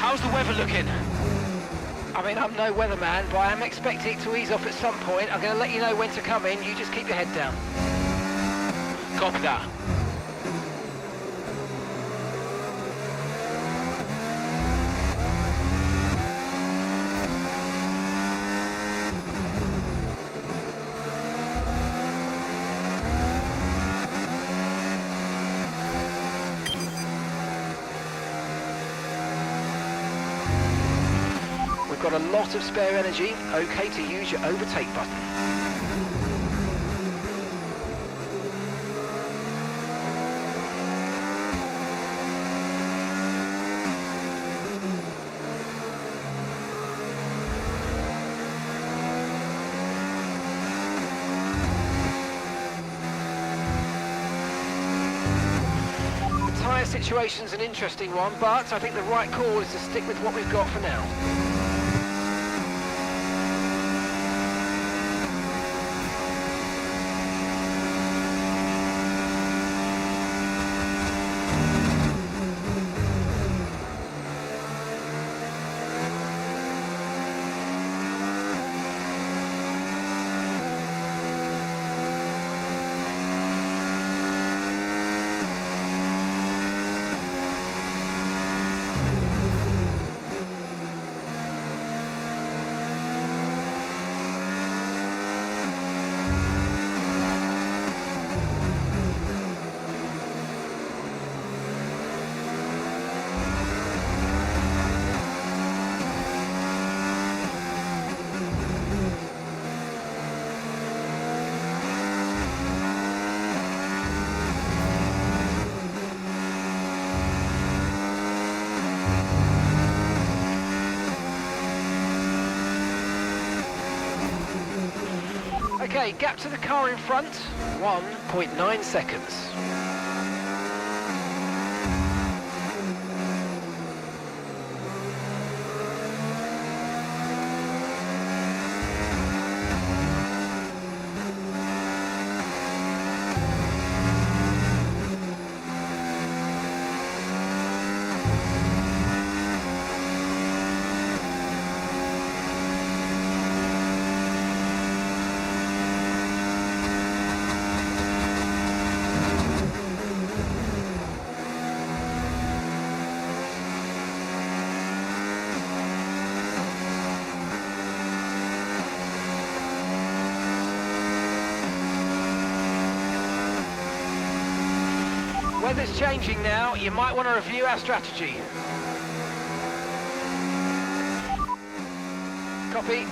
How's the weather looking? I mean, I'm no weatherman, but I am expecting it to ease off at some point. I'm going to let you know when to come in. You just keep your head down. Copy that. Got a lot of spare energy, okay to use your overtake button. The tyre situation's an interesting one, but I think the right call is to stick with what we've got for now. Okay, gap to the car in front, 1.9 seconds. Weather's changing now, you might want to review our strategy. Copy.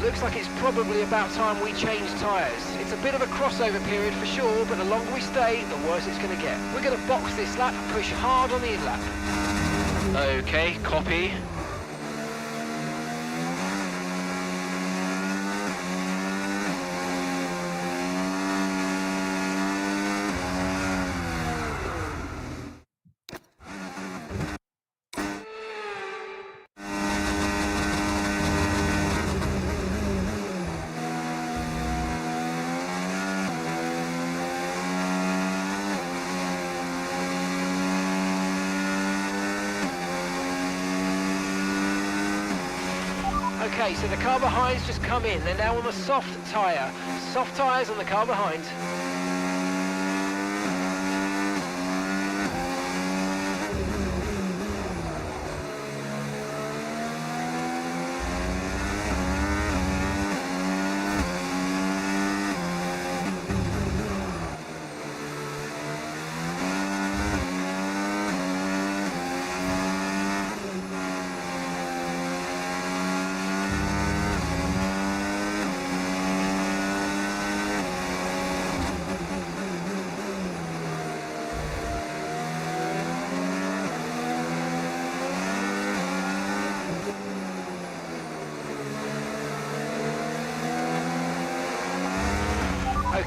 Looks like it's probably about time we change tyres. It's a bit of a crossover period for sure, but the longer we stay, the worse it's going to get. We're going to box this lap and push hard on the in-lap. Okay, copy. Okay, so the car behind's just come in. They're now on the soft tyre. Soft tyres on the car behind.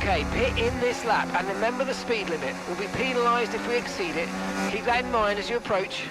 Okay, pit in this lap, and remember the speed limit. We'll be penalised if we exceed it. Keep that in mind as you approach.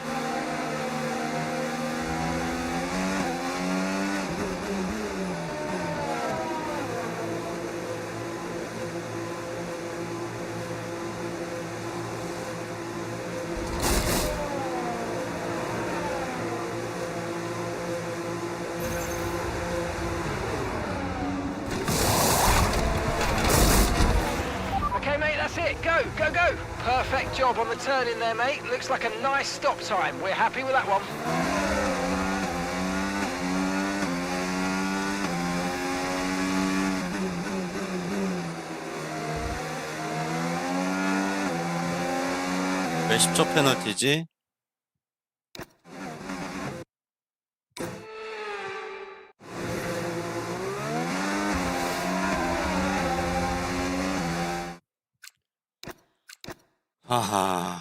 Go, go, go! Perfect job on the turn in there, mate. Looks like a nice stop time. We're happy with that one. 왜 10초 페널티지? 아하.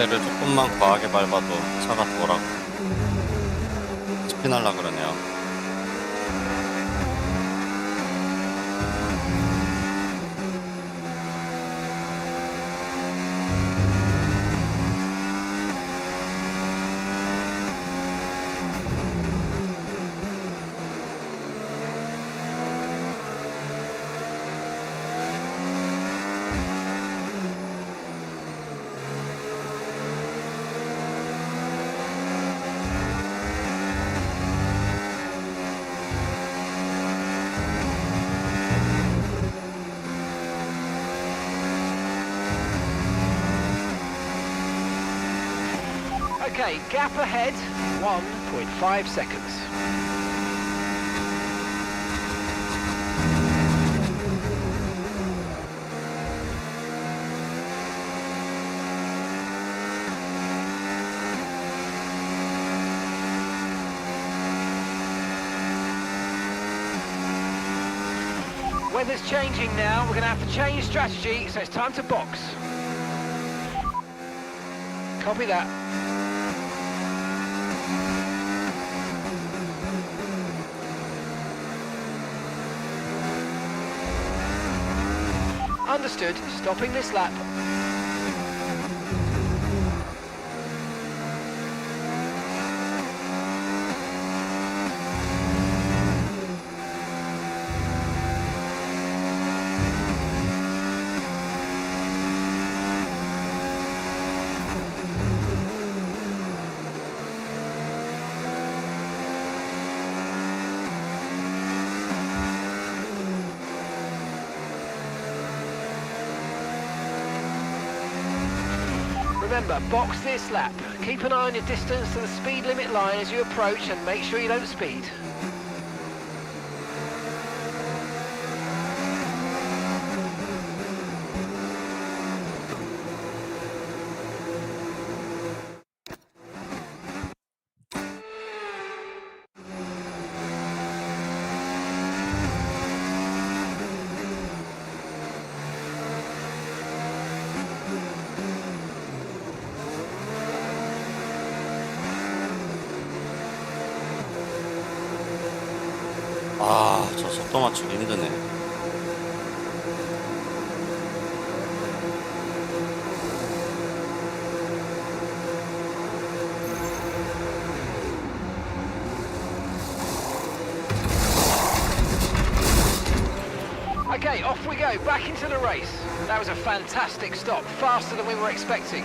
엑셀을 조금만 과하게 밟아도 차가 돌아가 스피날라 그러네요. Okay, gap ahead, 1.5 seconds. Weather's changing now. We're going to have to change strategy, so it's time to box. Copy that. Understood. Stopping this lap. Remember, box this lap. Keep an eye on your distance to the speed limit line as you approach and make sure you don't speed. 아, 저 속도 맞추기 힘드네. Okay, off we go, back into the race. That was a fantastic stop, faster than we were expecting.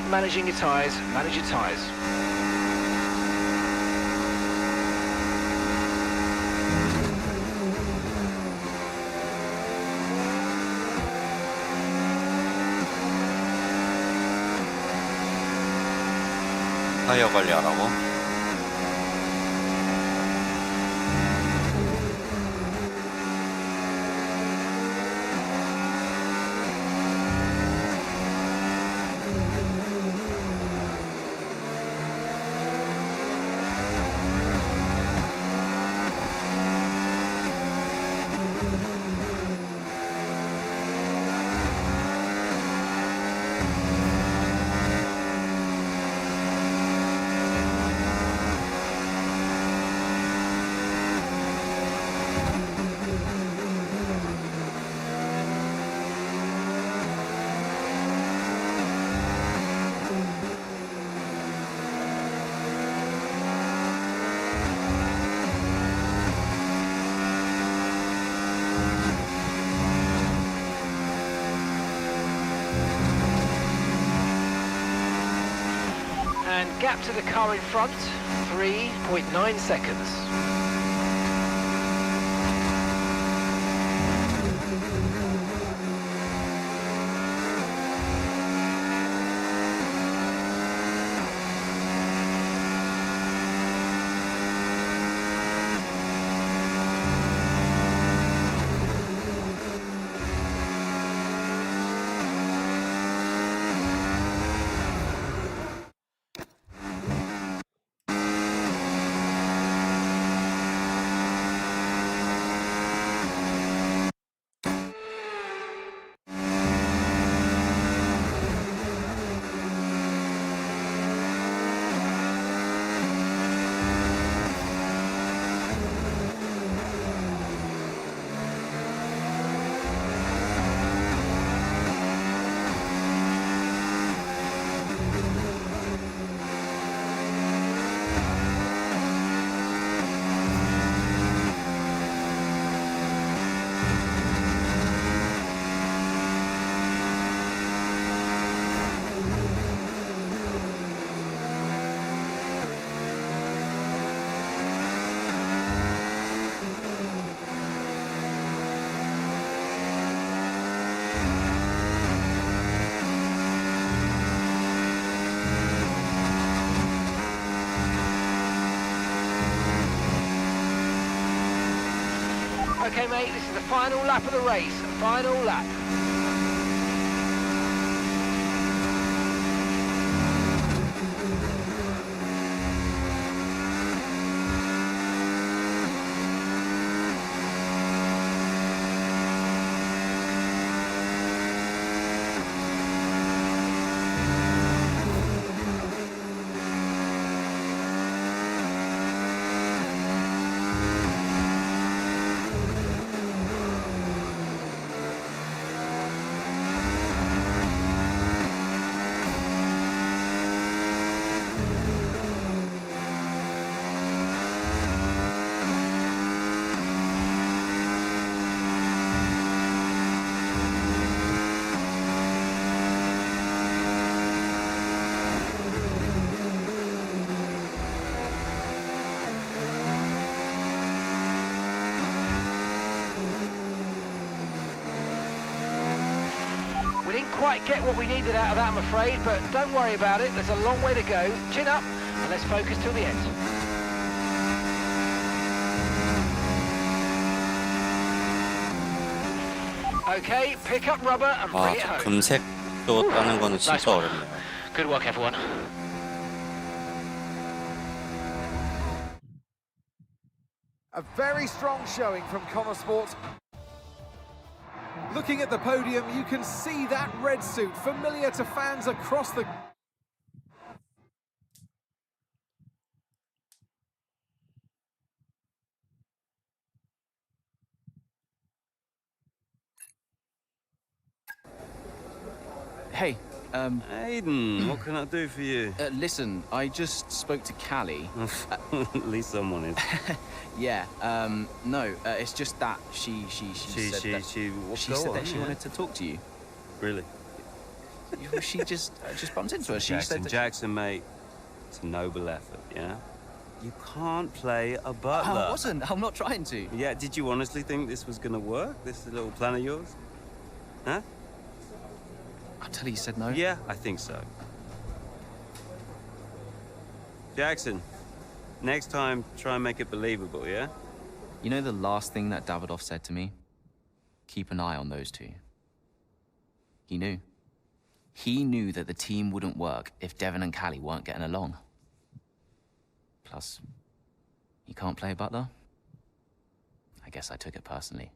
keep managing your tyres, manage your tyres. 타이어 관리하라고? And gap to the car in front, 3.9 seconds. Okay, mate, this is the final lap of the race. Final lap. Quite get what we needed out of that, I'm afraid, but don't worry about it. There's a long way to go. Chin up, and let's focus till the end. Okay, pick up rubber and bring it home. 금색도 따는 거는 진짜 어렵네요. Good work, everyone. A very strong showing from Connor Sport. Looking at the podium, you can see that red suit, familiar to fans across the... Hey, Aiden, what can I do for you? Listen, I just spoke to Callie. At least someone is. Yeah, no, it's just that she said that she wanted to talk to you. Really? She just bumped into her. She said Jackson, that... Jackson, mate. It's a noble effort, yeah? You can't play a butler. I wasn't. I'm not trying to. Yeah, did you honestly think this was gonna work? This little plan of yours? Huh? Until he said no? Yeah, I think so. Jackson, next time, try and make it believable, yeah? You know the last thing that Davidoff said to me? Keep an eye on those two. He knew. He knew that the team wouldn't work if Devon and Callie weren't getting along. Plus, you can't play butler? I guess I took it personally.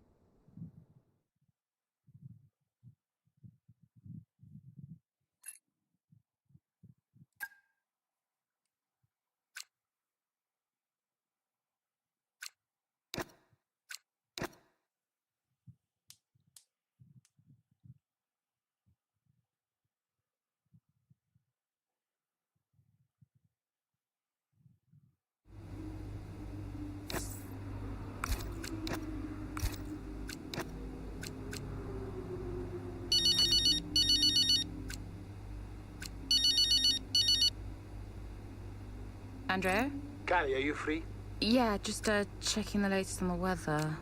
Andreo? Callie, are you free? Yeah, just checking the latest on the weather.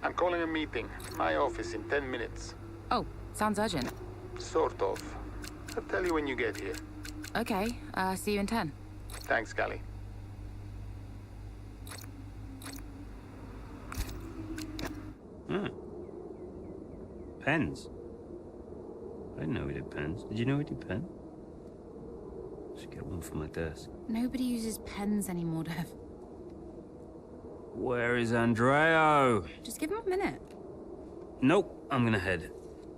I'm calling a meeting. My office in 10 minutes. Oh, sounds urgent. Sort of. I'll tell you when you get here. Okay, see you in 10. Thanks, Callie. Pens. I didn't know we did pens. Did you know we did pens? Should get one for my desk. Nobody uses pens anymore, Dev. Where is Andreo? Just give him a minute. Nope, I'm gonna head.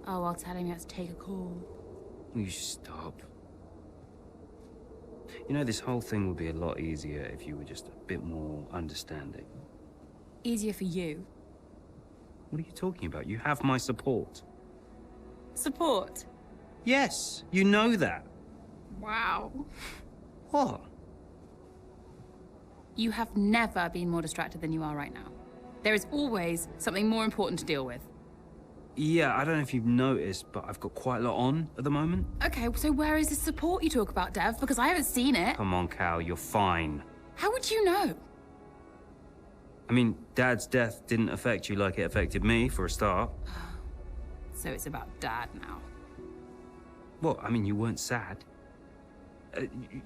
Oh, I'll tell him he has to take a call. You stop. You know, this whole thing would be a lot easier if you were just a bit more understanding. Easier for you. What are you talking about? You have my support. Support? Yes, you know that. Wow. What? You have never been more distracted than you are right now. There is always something more important to deal with. Yeah, I don't know if you've noticed, but I've got quite a lot on at the moment. Okay, so where is the support you talk about, Dev? Because I haven't seen it. Come on, Cal, you're fine. How would you know? I mean, Dad's death didn't affect you like it affected me, for a start. So it's about Dad now. Well, I mean, you weren't sad.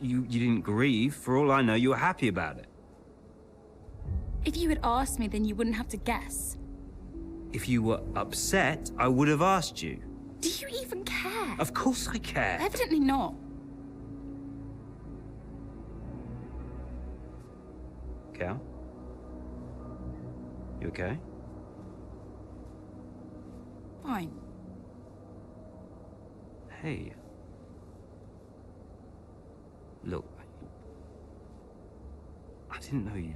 You didn't grieve. For all I know, you were happy about it. If you had asked me, then you wouldn't have to guess. If you were upset, I would have asked you. Do you even care? Of course I care. Evidently not. Cal? You okay? Fine. Hey. Look, I didn't know you.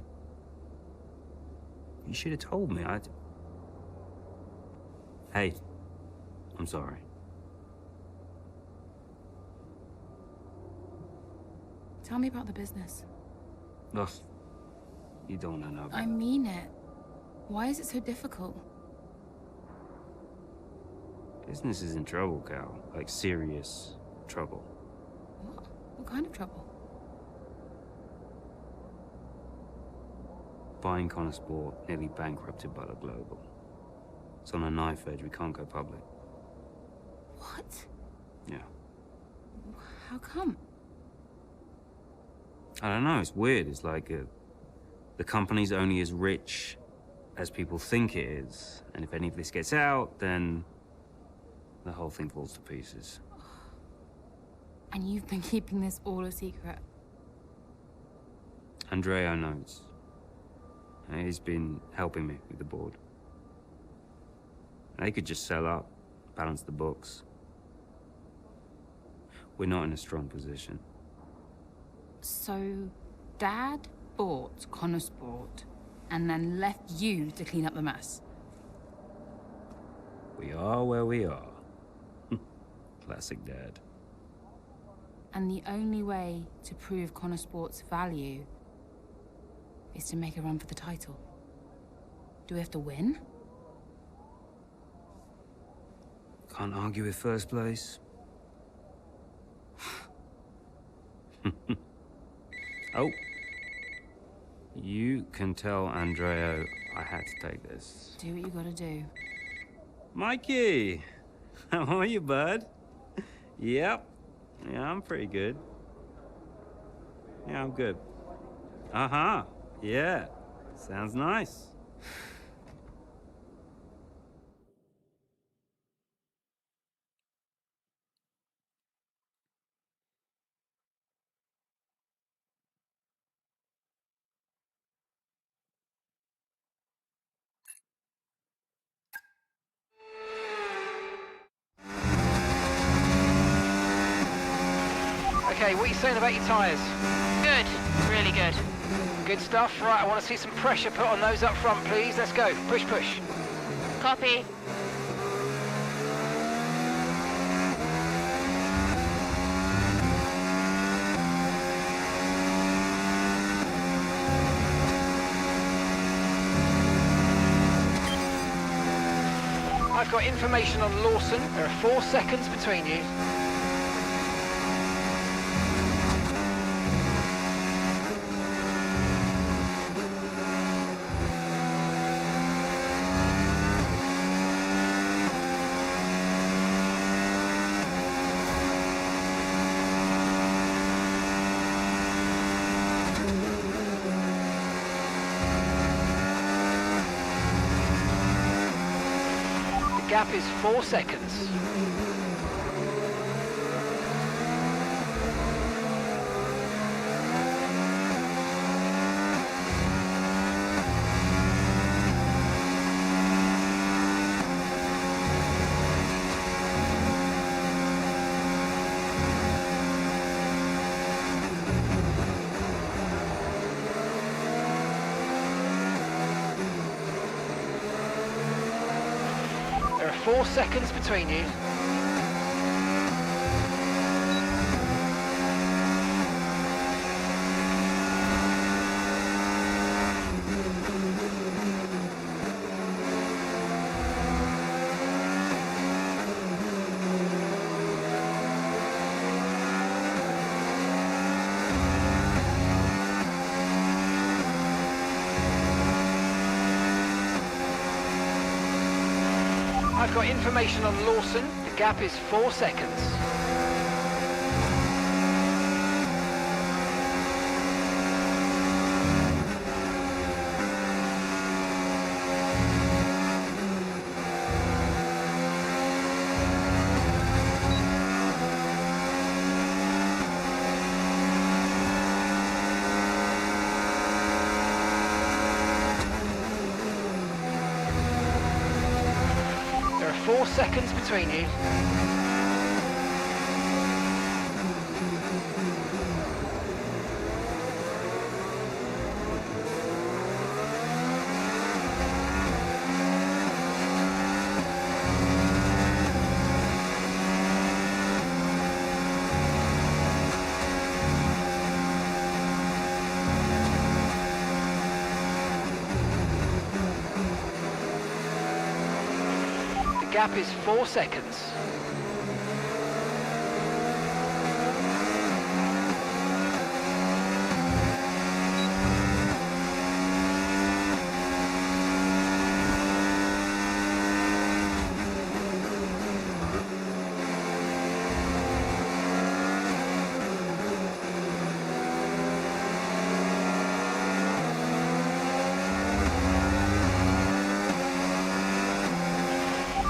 You should have told me. Hey, I'm sorry. Tell me about the business. Ugh, you don't want to know. I mean it. Why is it so difficult? Business is in trouble, Cal. Like, serious trouble. What kind of trouble? Buying Connor Sport nearly bankrupted Butler Global. It's on a knife edge. We can't go public. What? Yeah. How come? I don't know. It's weird. It's like the company's only as rich as people think it is. And if any of this gets out, then the whole thing falls to pieces. And you've been keeping this all a secret? Andreo knows. He's been helping me with the board. They could just sell up, balance the books. We're not in a strong position. So, Dad bought Connor Sport and then left you to clean up the mess? We are where we are. Classic Dad. And the only way to prove Connor Sport's value is to make a run for the title. Do we have to win? Can't argue with first place. Oh. You can tell Andreo I had to take this. Do what you gotta do. Mikey! How are you, bud? Yep. Yeah, I'm pretty good. Yeah, I'm good. Uh-huh. Yeah. Sounds nice. Okay, what are you saying about your tyres? Good. Really good. Good stuff. Right, I want to see some pressure put on those up front, please. Let's go. Push, push. Copy. I've got information on Lawson. There are 4 seconds between you. The gap is 4 seconds. There are 4 seconds between you. I've got information on Lawson. The gap is 4 seconds. There are 4 seconds between you. The gap is 4 seconds.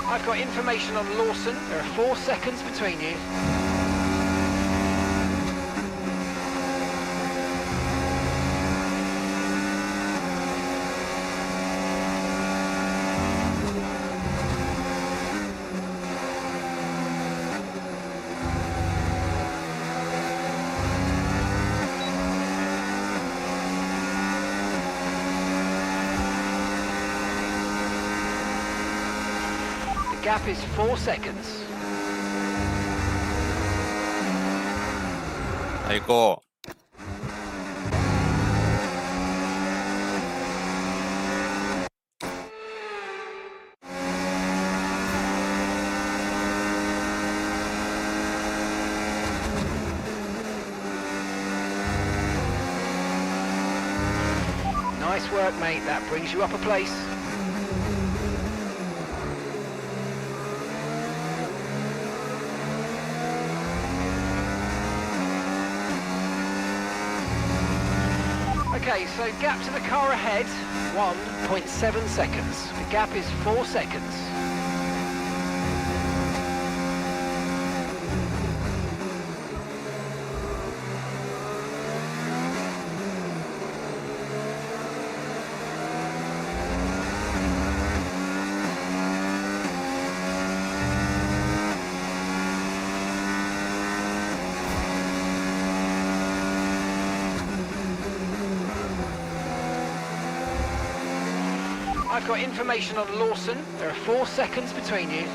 I've got information on Lawson. There are 4 seconds between you. The gap is 4 seconds. 아이고. work, mate. That brings you up a place. Okay, so gap to the car ahead, 1.7 seconds. The gap is 4 seconds. I've got information on Lawson. There are 4 seconds between you.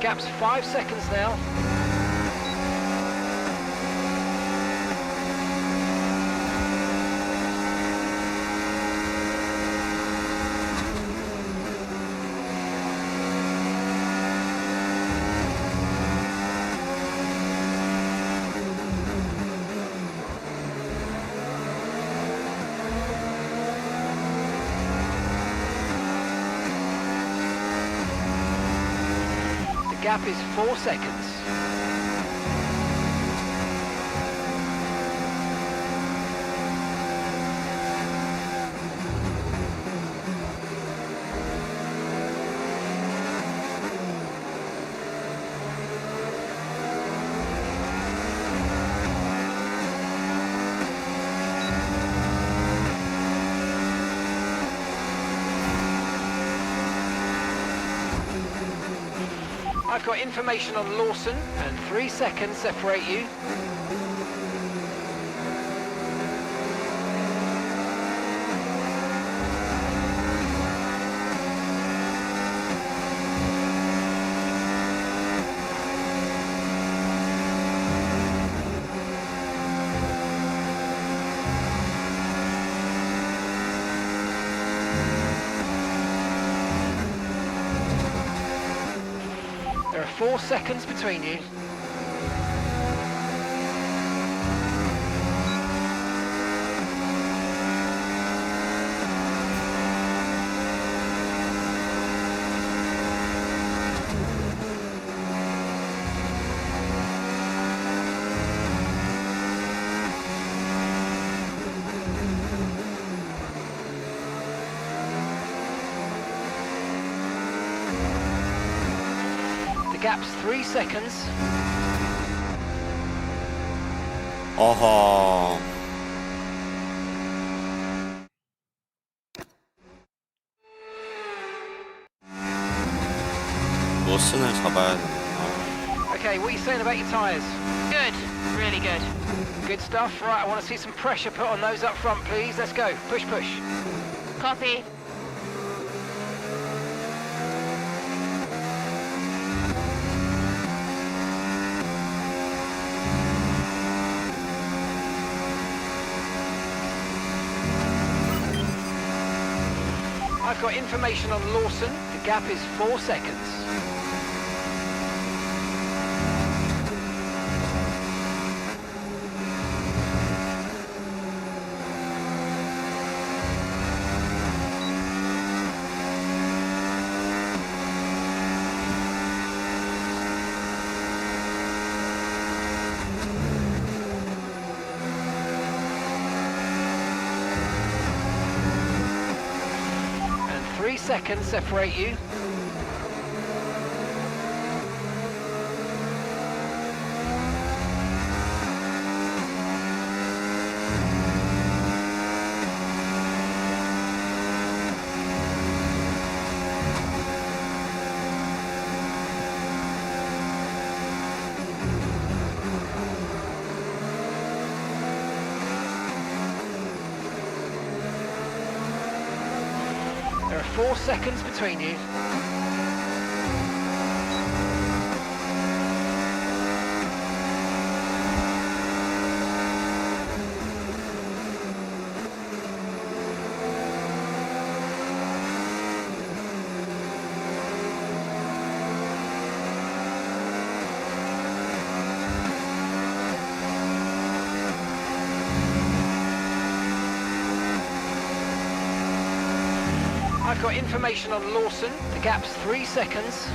Gap's 5 seconds now. Gap is 4 seconds. I've got information on Lawson, and 3 seconds separate you. There are 4 seconds between you. Gap's 3 seconds. 어허. 로슨을 잡아야 되나? Okay, what are you saying about your tyres? Good, really good. Good stuff. Right, I want to see some pressure put on those up front, please. Let's go. Push, push. Copy. I've got information on Lawson. The gap is 4 seconds. And 3 seconds separate you. There are 4 seconds between you. got information on Lawson. The gap's 3 seconds.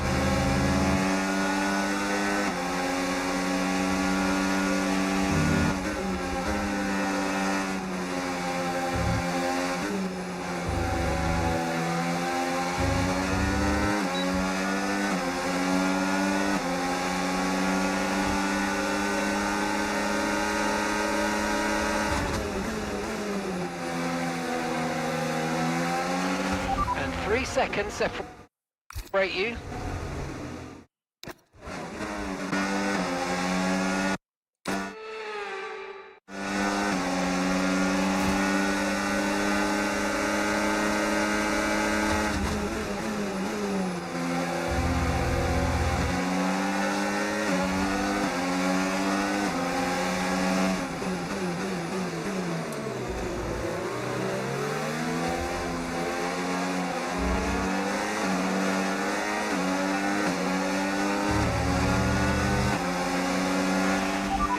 And 3 seconds separate you.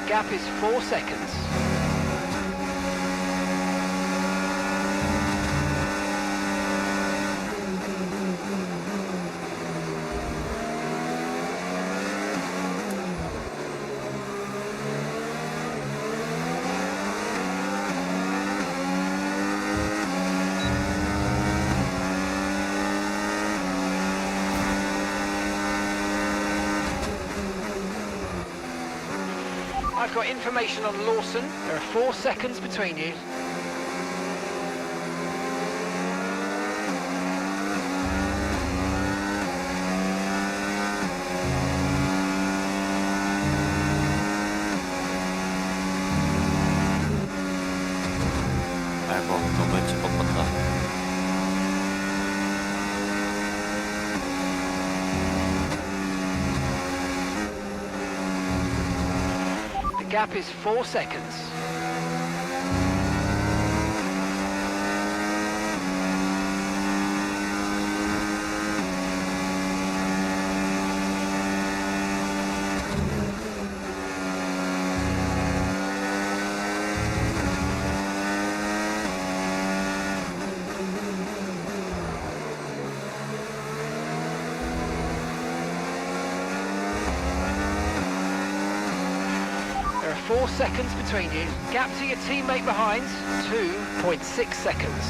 Gap is 4 seconds. I've got information on Lawson. There are 4 seconds between you. 아이고, 너무 일찍 꺾었다. The gap is 4 seconds. There are 4 seconds between you. Gap to your teammate behind, 2.6 seconds.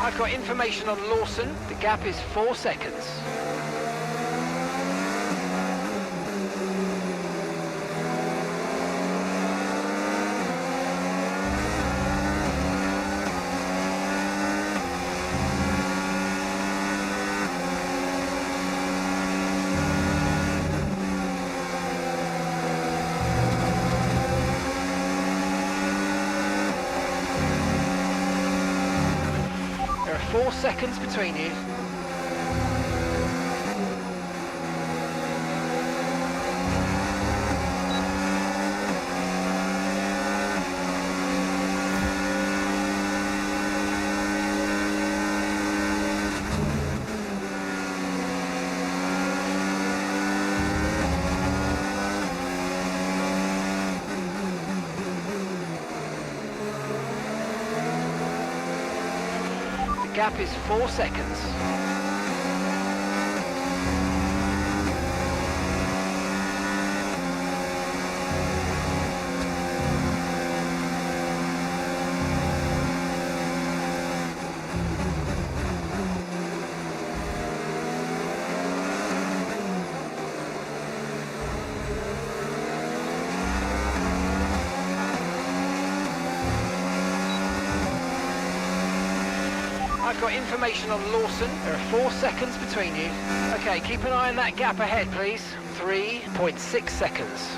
I've got information on Lawson. The gap is 4 seconds. There are 4 seconds between you. The gap is 4 seconds. I've got information on Lawson. There are 4 seconds between you. Okay, keep an eye on that gap ahead, please. 3.6 seconds.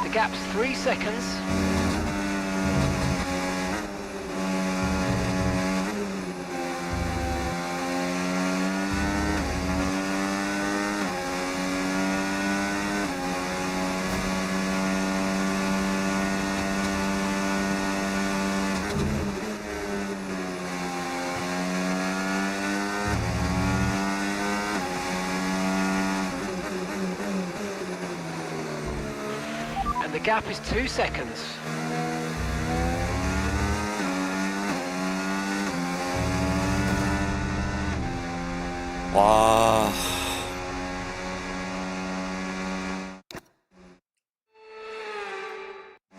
The gap's 3 seconds. And the gap is 2 seconds. 와.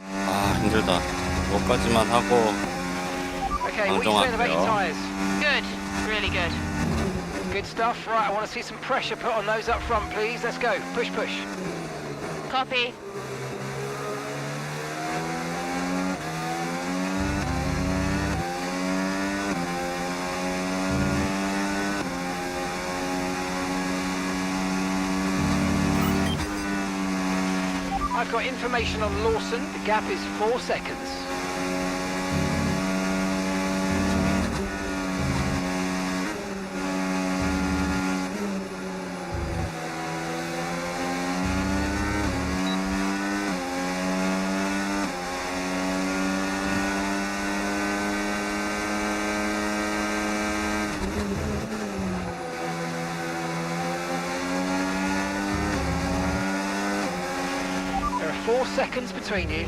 아, 힘들다. 이거까지만 하고 Okay, what are you saying about your 방종할게요. tyres? Good. Really good. Good stuff. Right, I want to see some pressure put on those up front, please. Let's go. Push, push. Copy. I've got information on Lawson. The gap is 4 seconds. There are 4 seconds between you.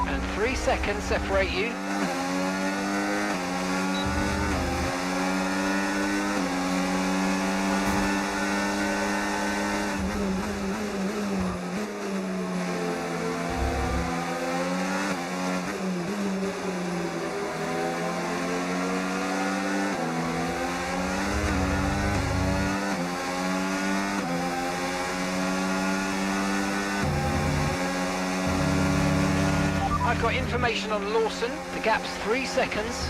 And 3 seconds separate you. I've got information on Lawson. The gap's 3 seconds.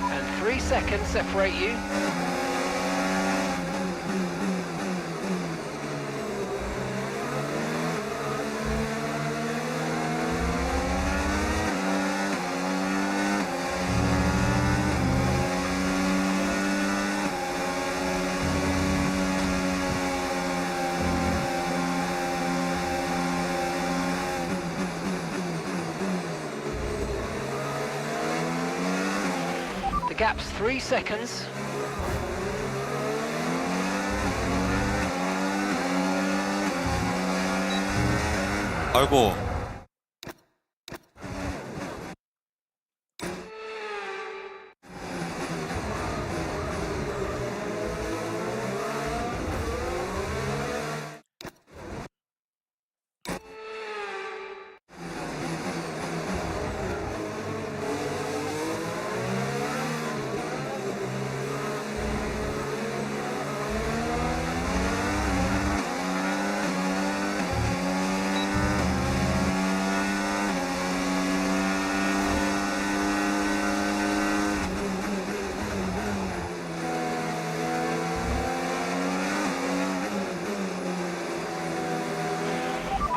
And 3 seconds separate you. The gap's 3 seconds. 아이고.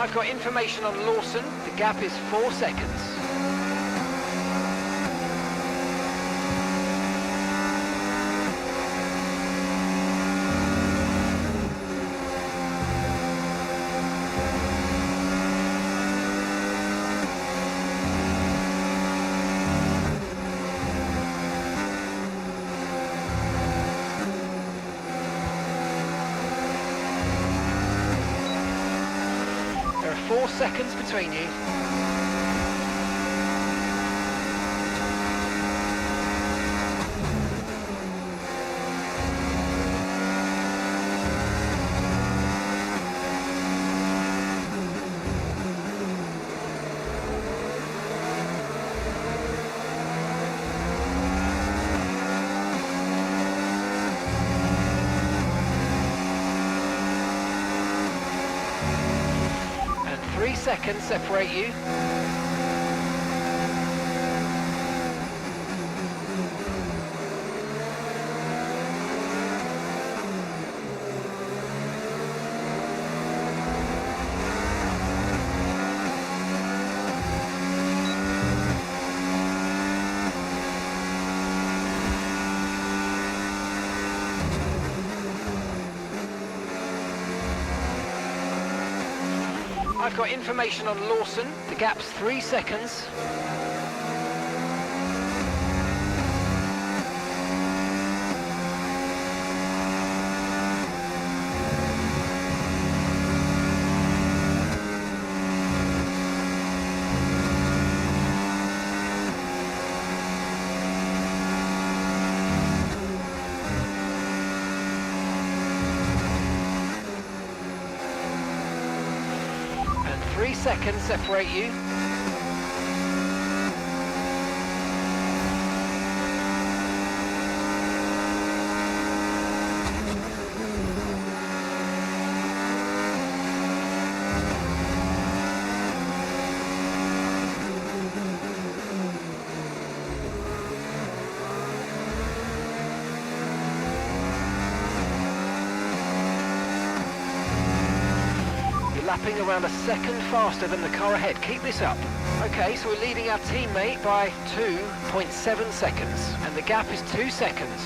I've got information on Lawson. The gap is 4 seconds. seconds between you. And 3 seconds separate you. I've got information on Lawson. The gap's 3 seconds. And 3 seconds separate you. Lapping around a second faster than the car ahead. Keep this up. Okay, so we're leading our teammate by 2.7 seconds, and the gap is 2 seconds.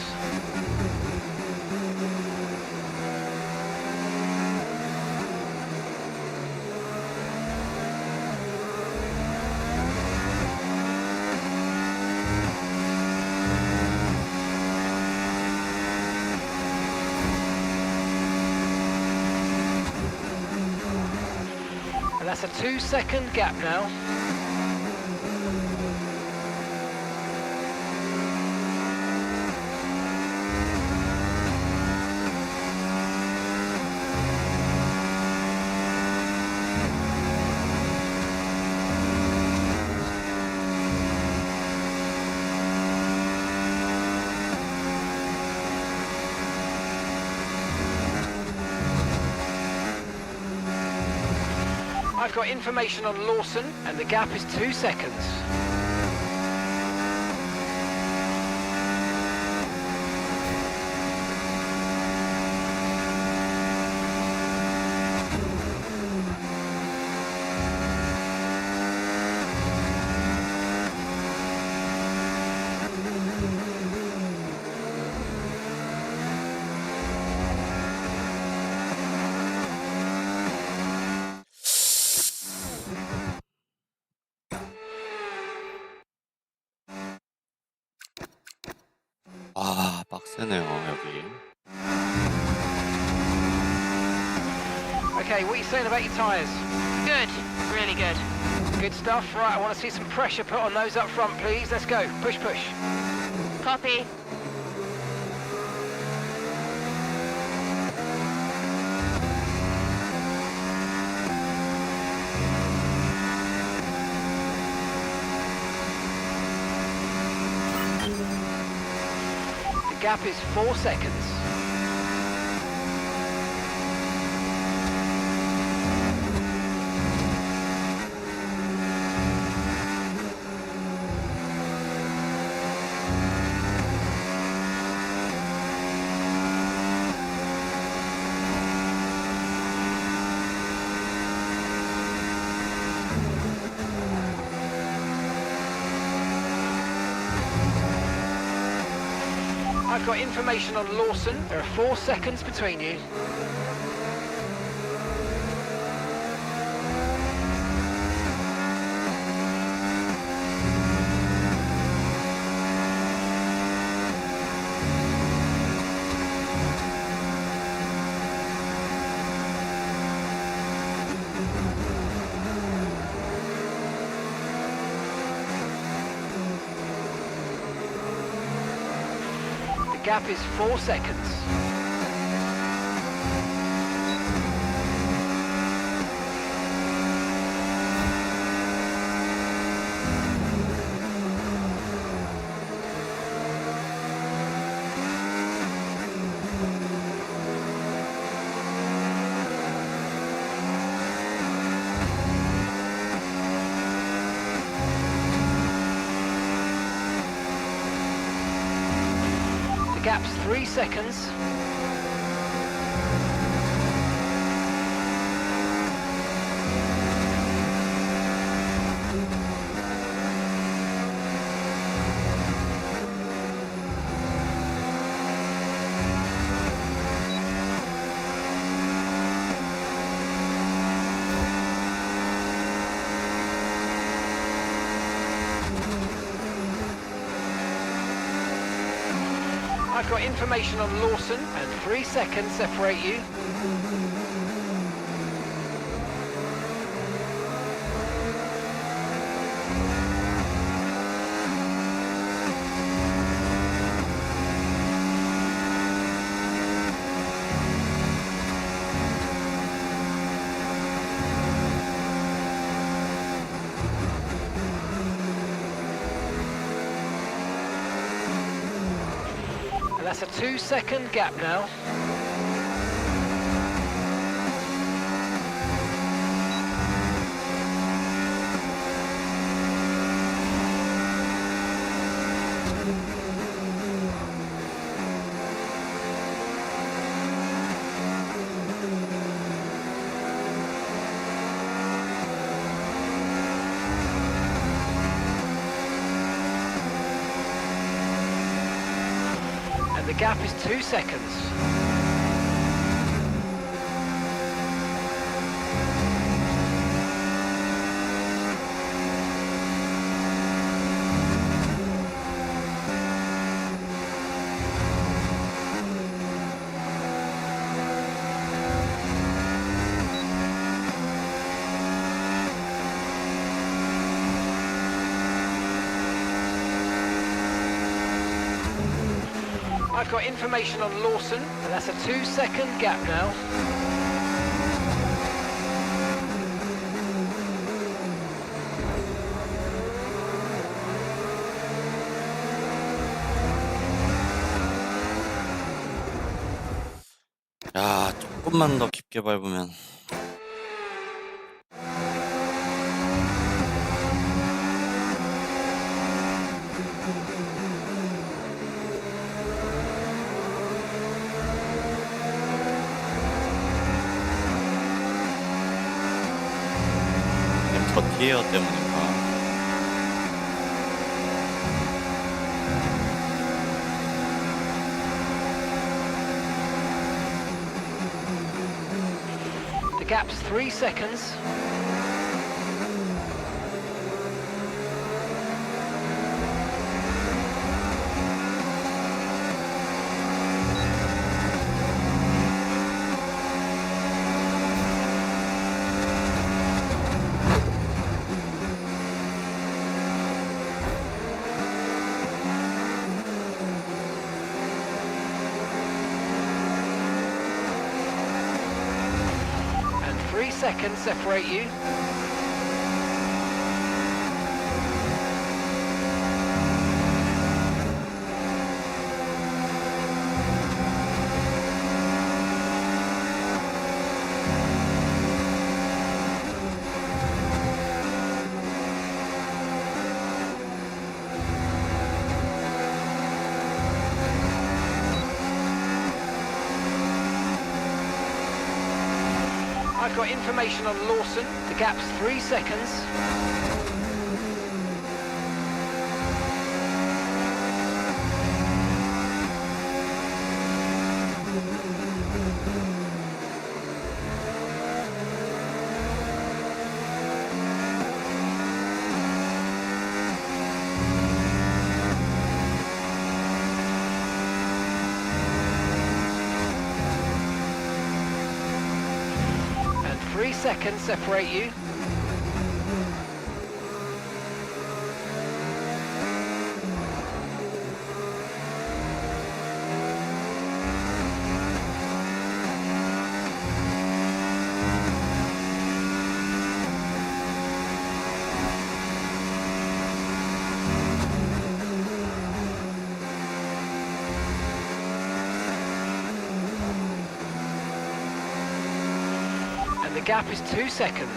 And that's a 2-second gap now. I've got information on Lawson, and the gap is 2 seconds. 아, 빡세네요, 여기. Okay, what are you saying about your tyres? Good, really good. Good stuff. Right, I want to see some pressure put on those up front, please. Let's go. Push, push. Copy. The gap is 4 seconds. I've got information on Lawson. There are 4 seconds between you. gap is 4 seconds. Gap's 3 seconds. I've got information on Lawson, and 3 seconds separate you. And that's a 2-second gap now. The gap is 2 seconds. I've got information on Lawson, and that's a 2-second gap now. 야, 조금만 더 깊게 밟으면. 더 뒤에요 때문인가? The gap's 3 seconds. And 3 seconds separate you. I've got information on Lawson. The gap's 3 seconds. And 3 seconds separate you. gap is 2 seconds.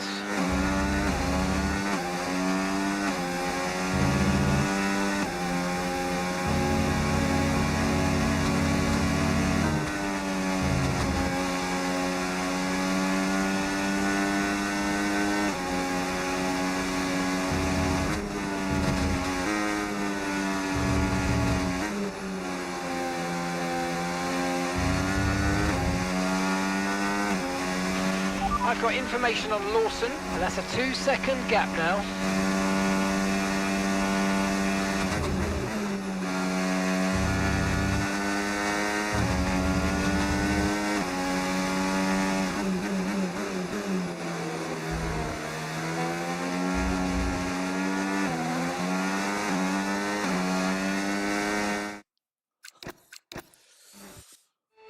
I've got information on Lawson, and that's a 2-second gap now.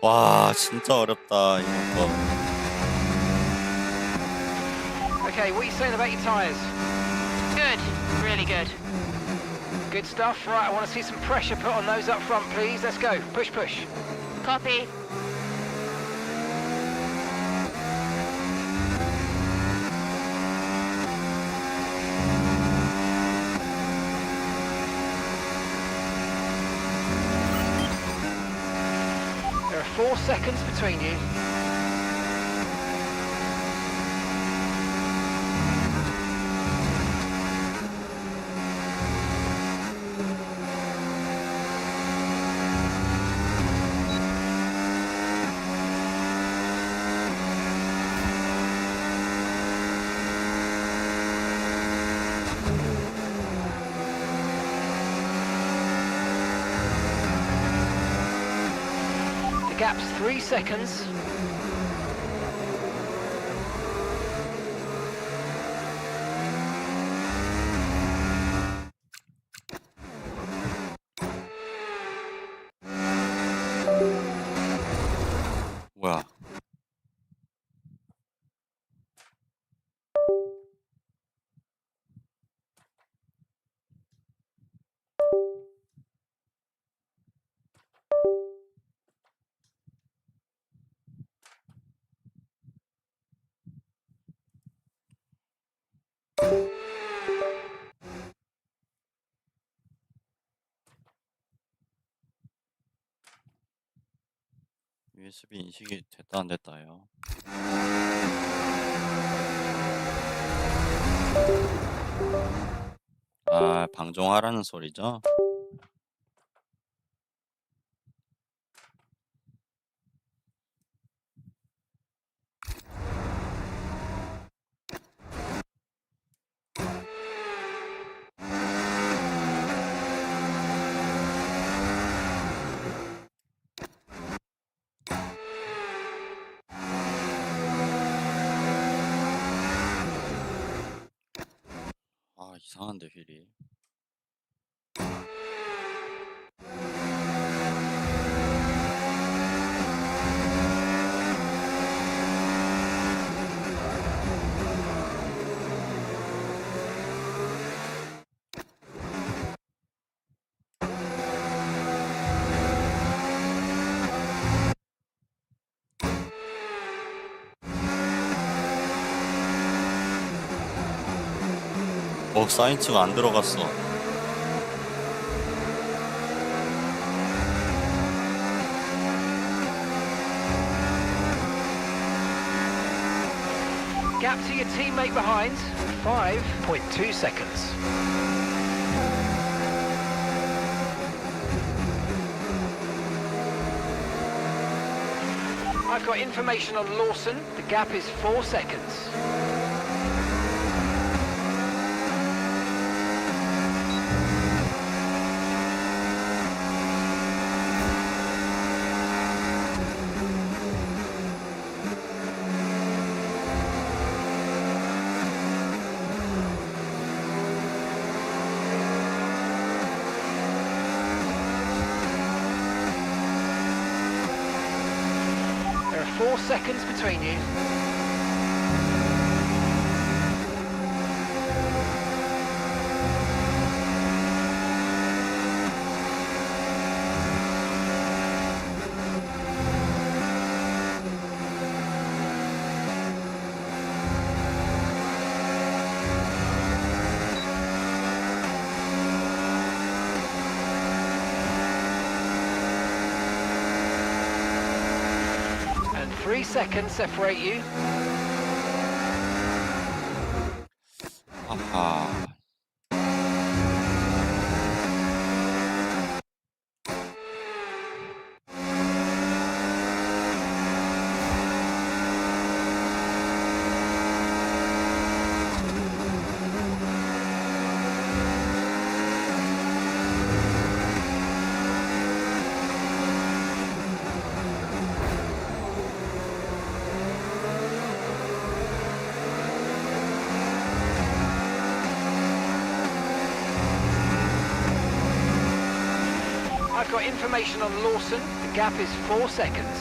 와, 진짜 어렵다 이런 거. Okay, what are you saying about your tyres? Good, really good. Good stuff. Right, I want to see some pressure put on those up front, please. Let's go. Push, push. Copy. There are 4 seconds between you. The gap's 3 seconds. 뭐야? USB 인식이 됐다 안 됐다요. 아, 방종하라는 소리죠? 아, 이상한데 휠이. 사인치가 안 들어갔어. Gap to your teammate behind, 5.2 seconds. I've got information on Lawson. The gap is 4 seconds. There are 4 seconds between you. 3 seconds separate you. 아하. I've got information on Lawson. The gap is 4 seconds.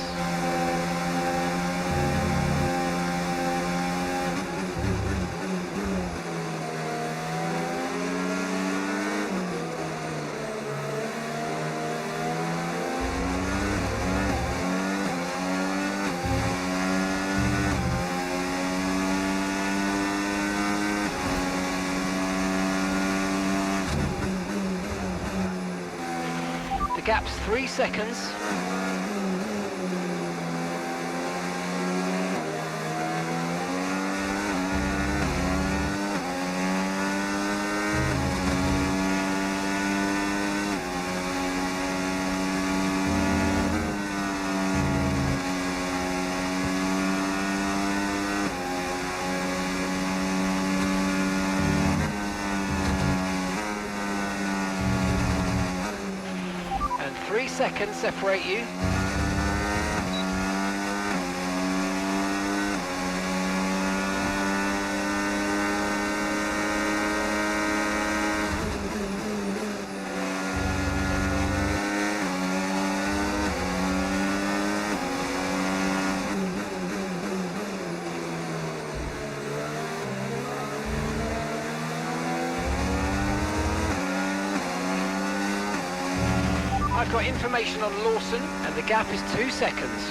The gap's 3 seconds. And 3 seconds separate you. I've got information on Lawson, and the gap is 2 seconds.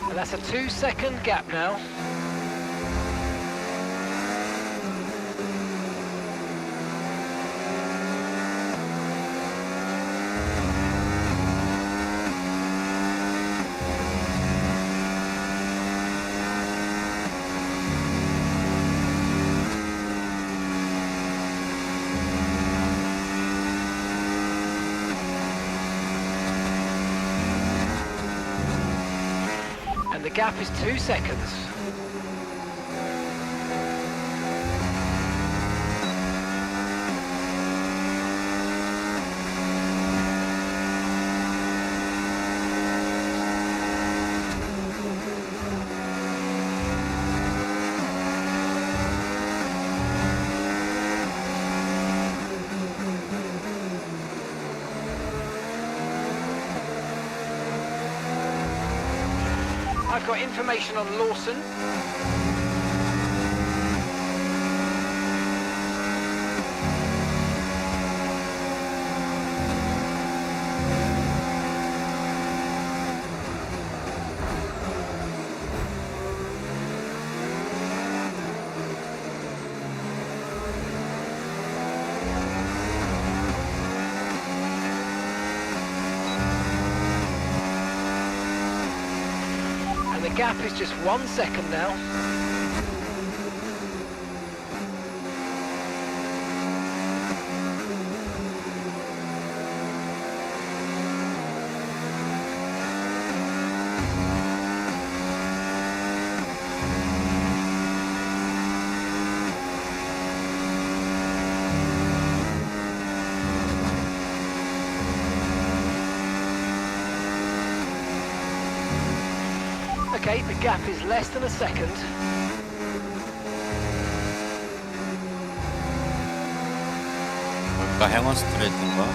And that's a 2-second gap now. And the gap is 2 seconds. I've got information on Lawson. And the gap is just 1 second now. Okay, the gap is less than a second. 뭘까? 행원 스트레이트인가?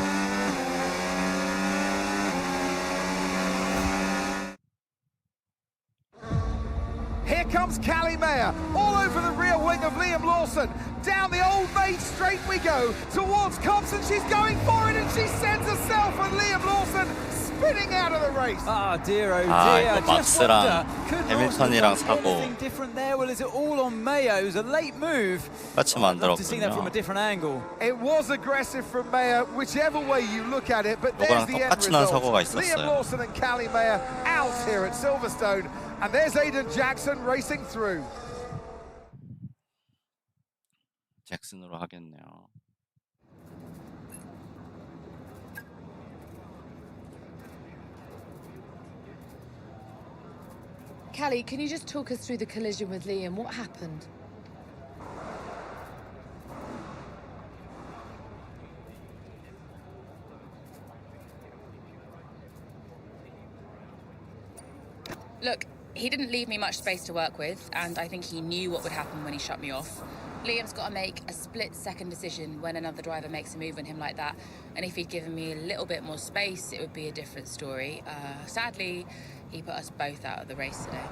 Here Here comes Callie Mayer, all over the rear wing of Liam Lawson. Down the old maid straight we go, towards Copse, and she's going for it, and she sends herself and Liam Lawson spinning out of the race. Ah, dear, oh 이거 dear. Just wonder, 막스랑 could 해밀턴이랑 Lawson have done 사고 anything different there? Well, is it all on Mayo? It was a late move. 같이 I'd love to see that from a 만들었군요. different angle. It was aggressive from Mayer, whichever way you look at it, but there's 요거랑 the end 똑같이 난 result. 사고가 Liam 있었어요. Lawson and Callie Mayer out here at Silverstone, and there's Aidan Jackson racing through. 잭슨으로 하겠네요. Callie, can you just talk us through the collision with Liam? What happened? Look, he didn't leave me much space to work with, and I think he knew what would happen when he shut me off. Liam's got to make a split-second decision when another driver makes a move on him like that, and if he'd given me a little bit more space, it would be a different story. Sadly, he put us both out of the race today.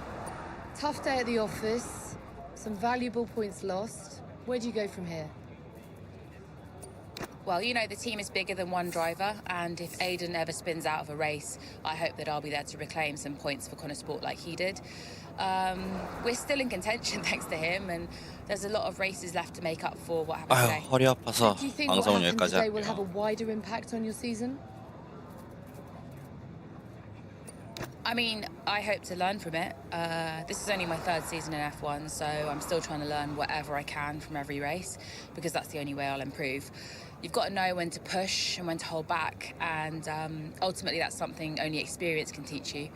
Tough day at the office, some valuable points lost. Where do you go from here? Well, you know, the team is bigger than one driver, and if Aidan ever spins out of a race, I hope that I'll be there to reclaim some points for Connor Sport like he did. We're still in contention thanks to him, and there's a lot of races left to make up for what happened today. 허리 아파서 Do you think what 방송은 happened 여기까지 today will have a 할게요. wider impact on your season? I mean, I hope to learn from it. This is only my third season in F1, so I'm still trying to learn whatever I can from every race, because that's the only way I'll improve. You've got to know when to push and when to hold back, and ultimately that's something only experience can teach you.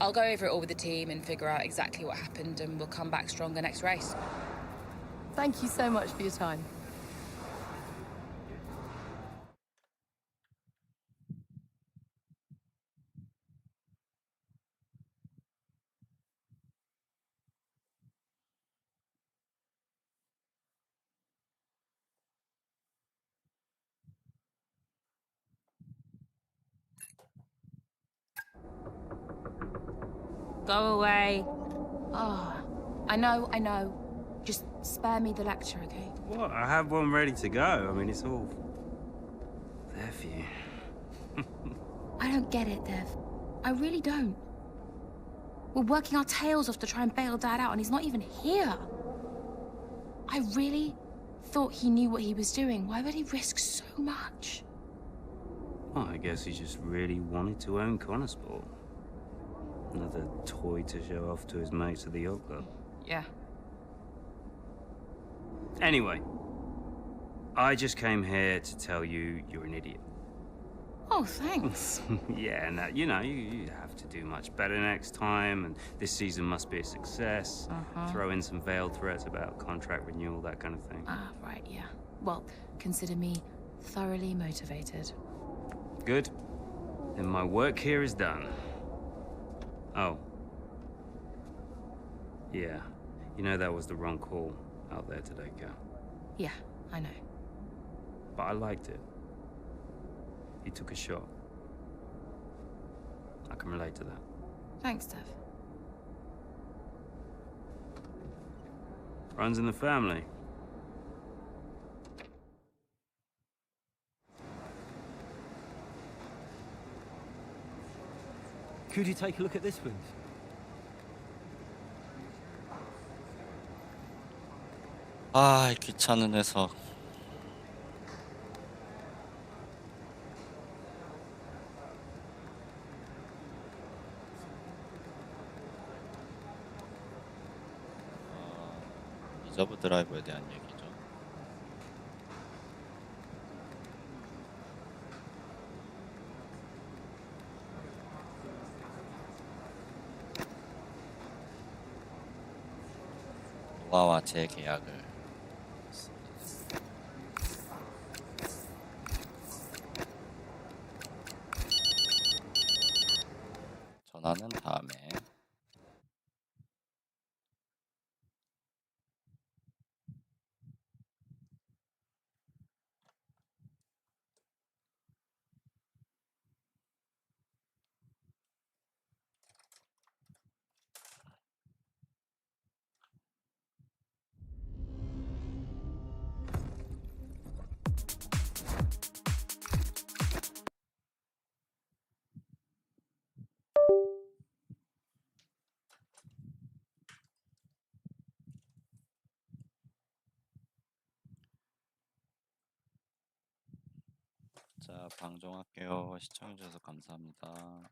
I'll go over it all with the team and figure out exactly what happened, and we'll come back stronger next race. Thank you so much for your time. Go away. Oh, I know. Just spare me the lecture, okay? What? I have one ready to go. I mean, it's all there for you. I don't get it, Dev. I really don't. We're working our tails off to try and bail Dad out, and he's not even here. I really thought he knew what he was doing. Why would he risk so much? Well, I guess he just really wanted to own Connor Sport. Another toy to show off to his mates at the yacht club. Yeah. Anyway, I just came here to tell you you're an idiot. Oh, thanks. Yeah, and you know, you have to do much better next time, and this season must be a success. Throw in some veiled threats about contract renewal, that kind of thing. Ah, right, yeah. Well, consider me thoroughly motivated. Good. Then my work here is done. Oh. Yeah. You know that was the wrong call out there today, Cal. Yeah, I know. But I liked it. You took a shot. I can relate to that. Thanks, Dev. Runs in the family. Could you take a look at this, please? 아, 이 귀찮은 녀석. 리저브 드라이버에 대한 얘기죠. 노아와 재계약을 전화는 다음에 자, 방종할게요. 시청해주셔서 감사합니다.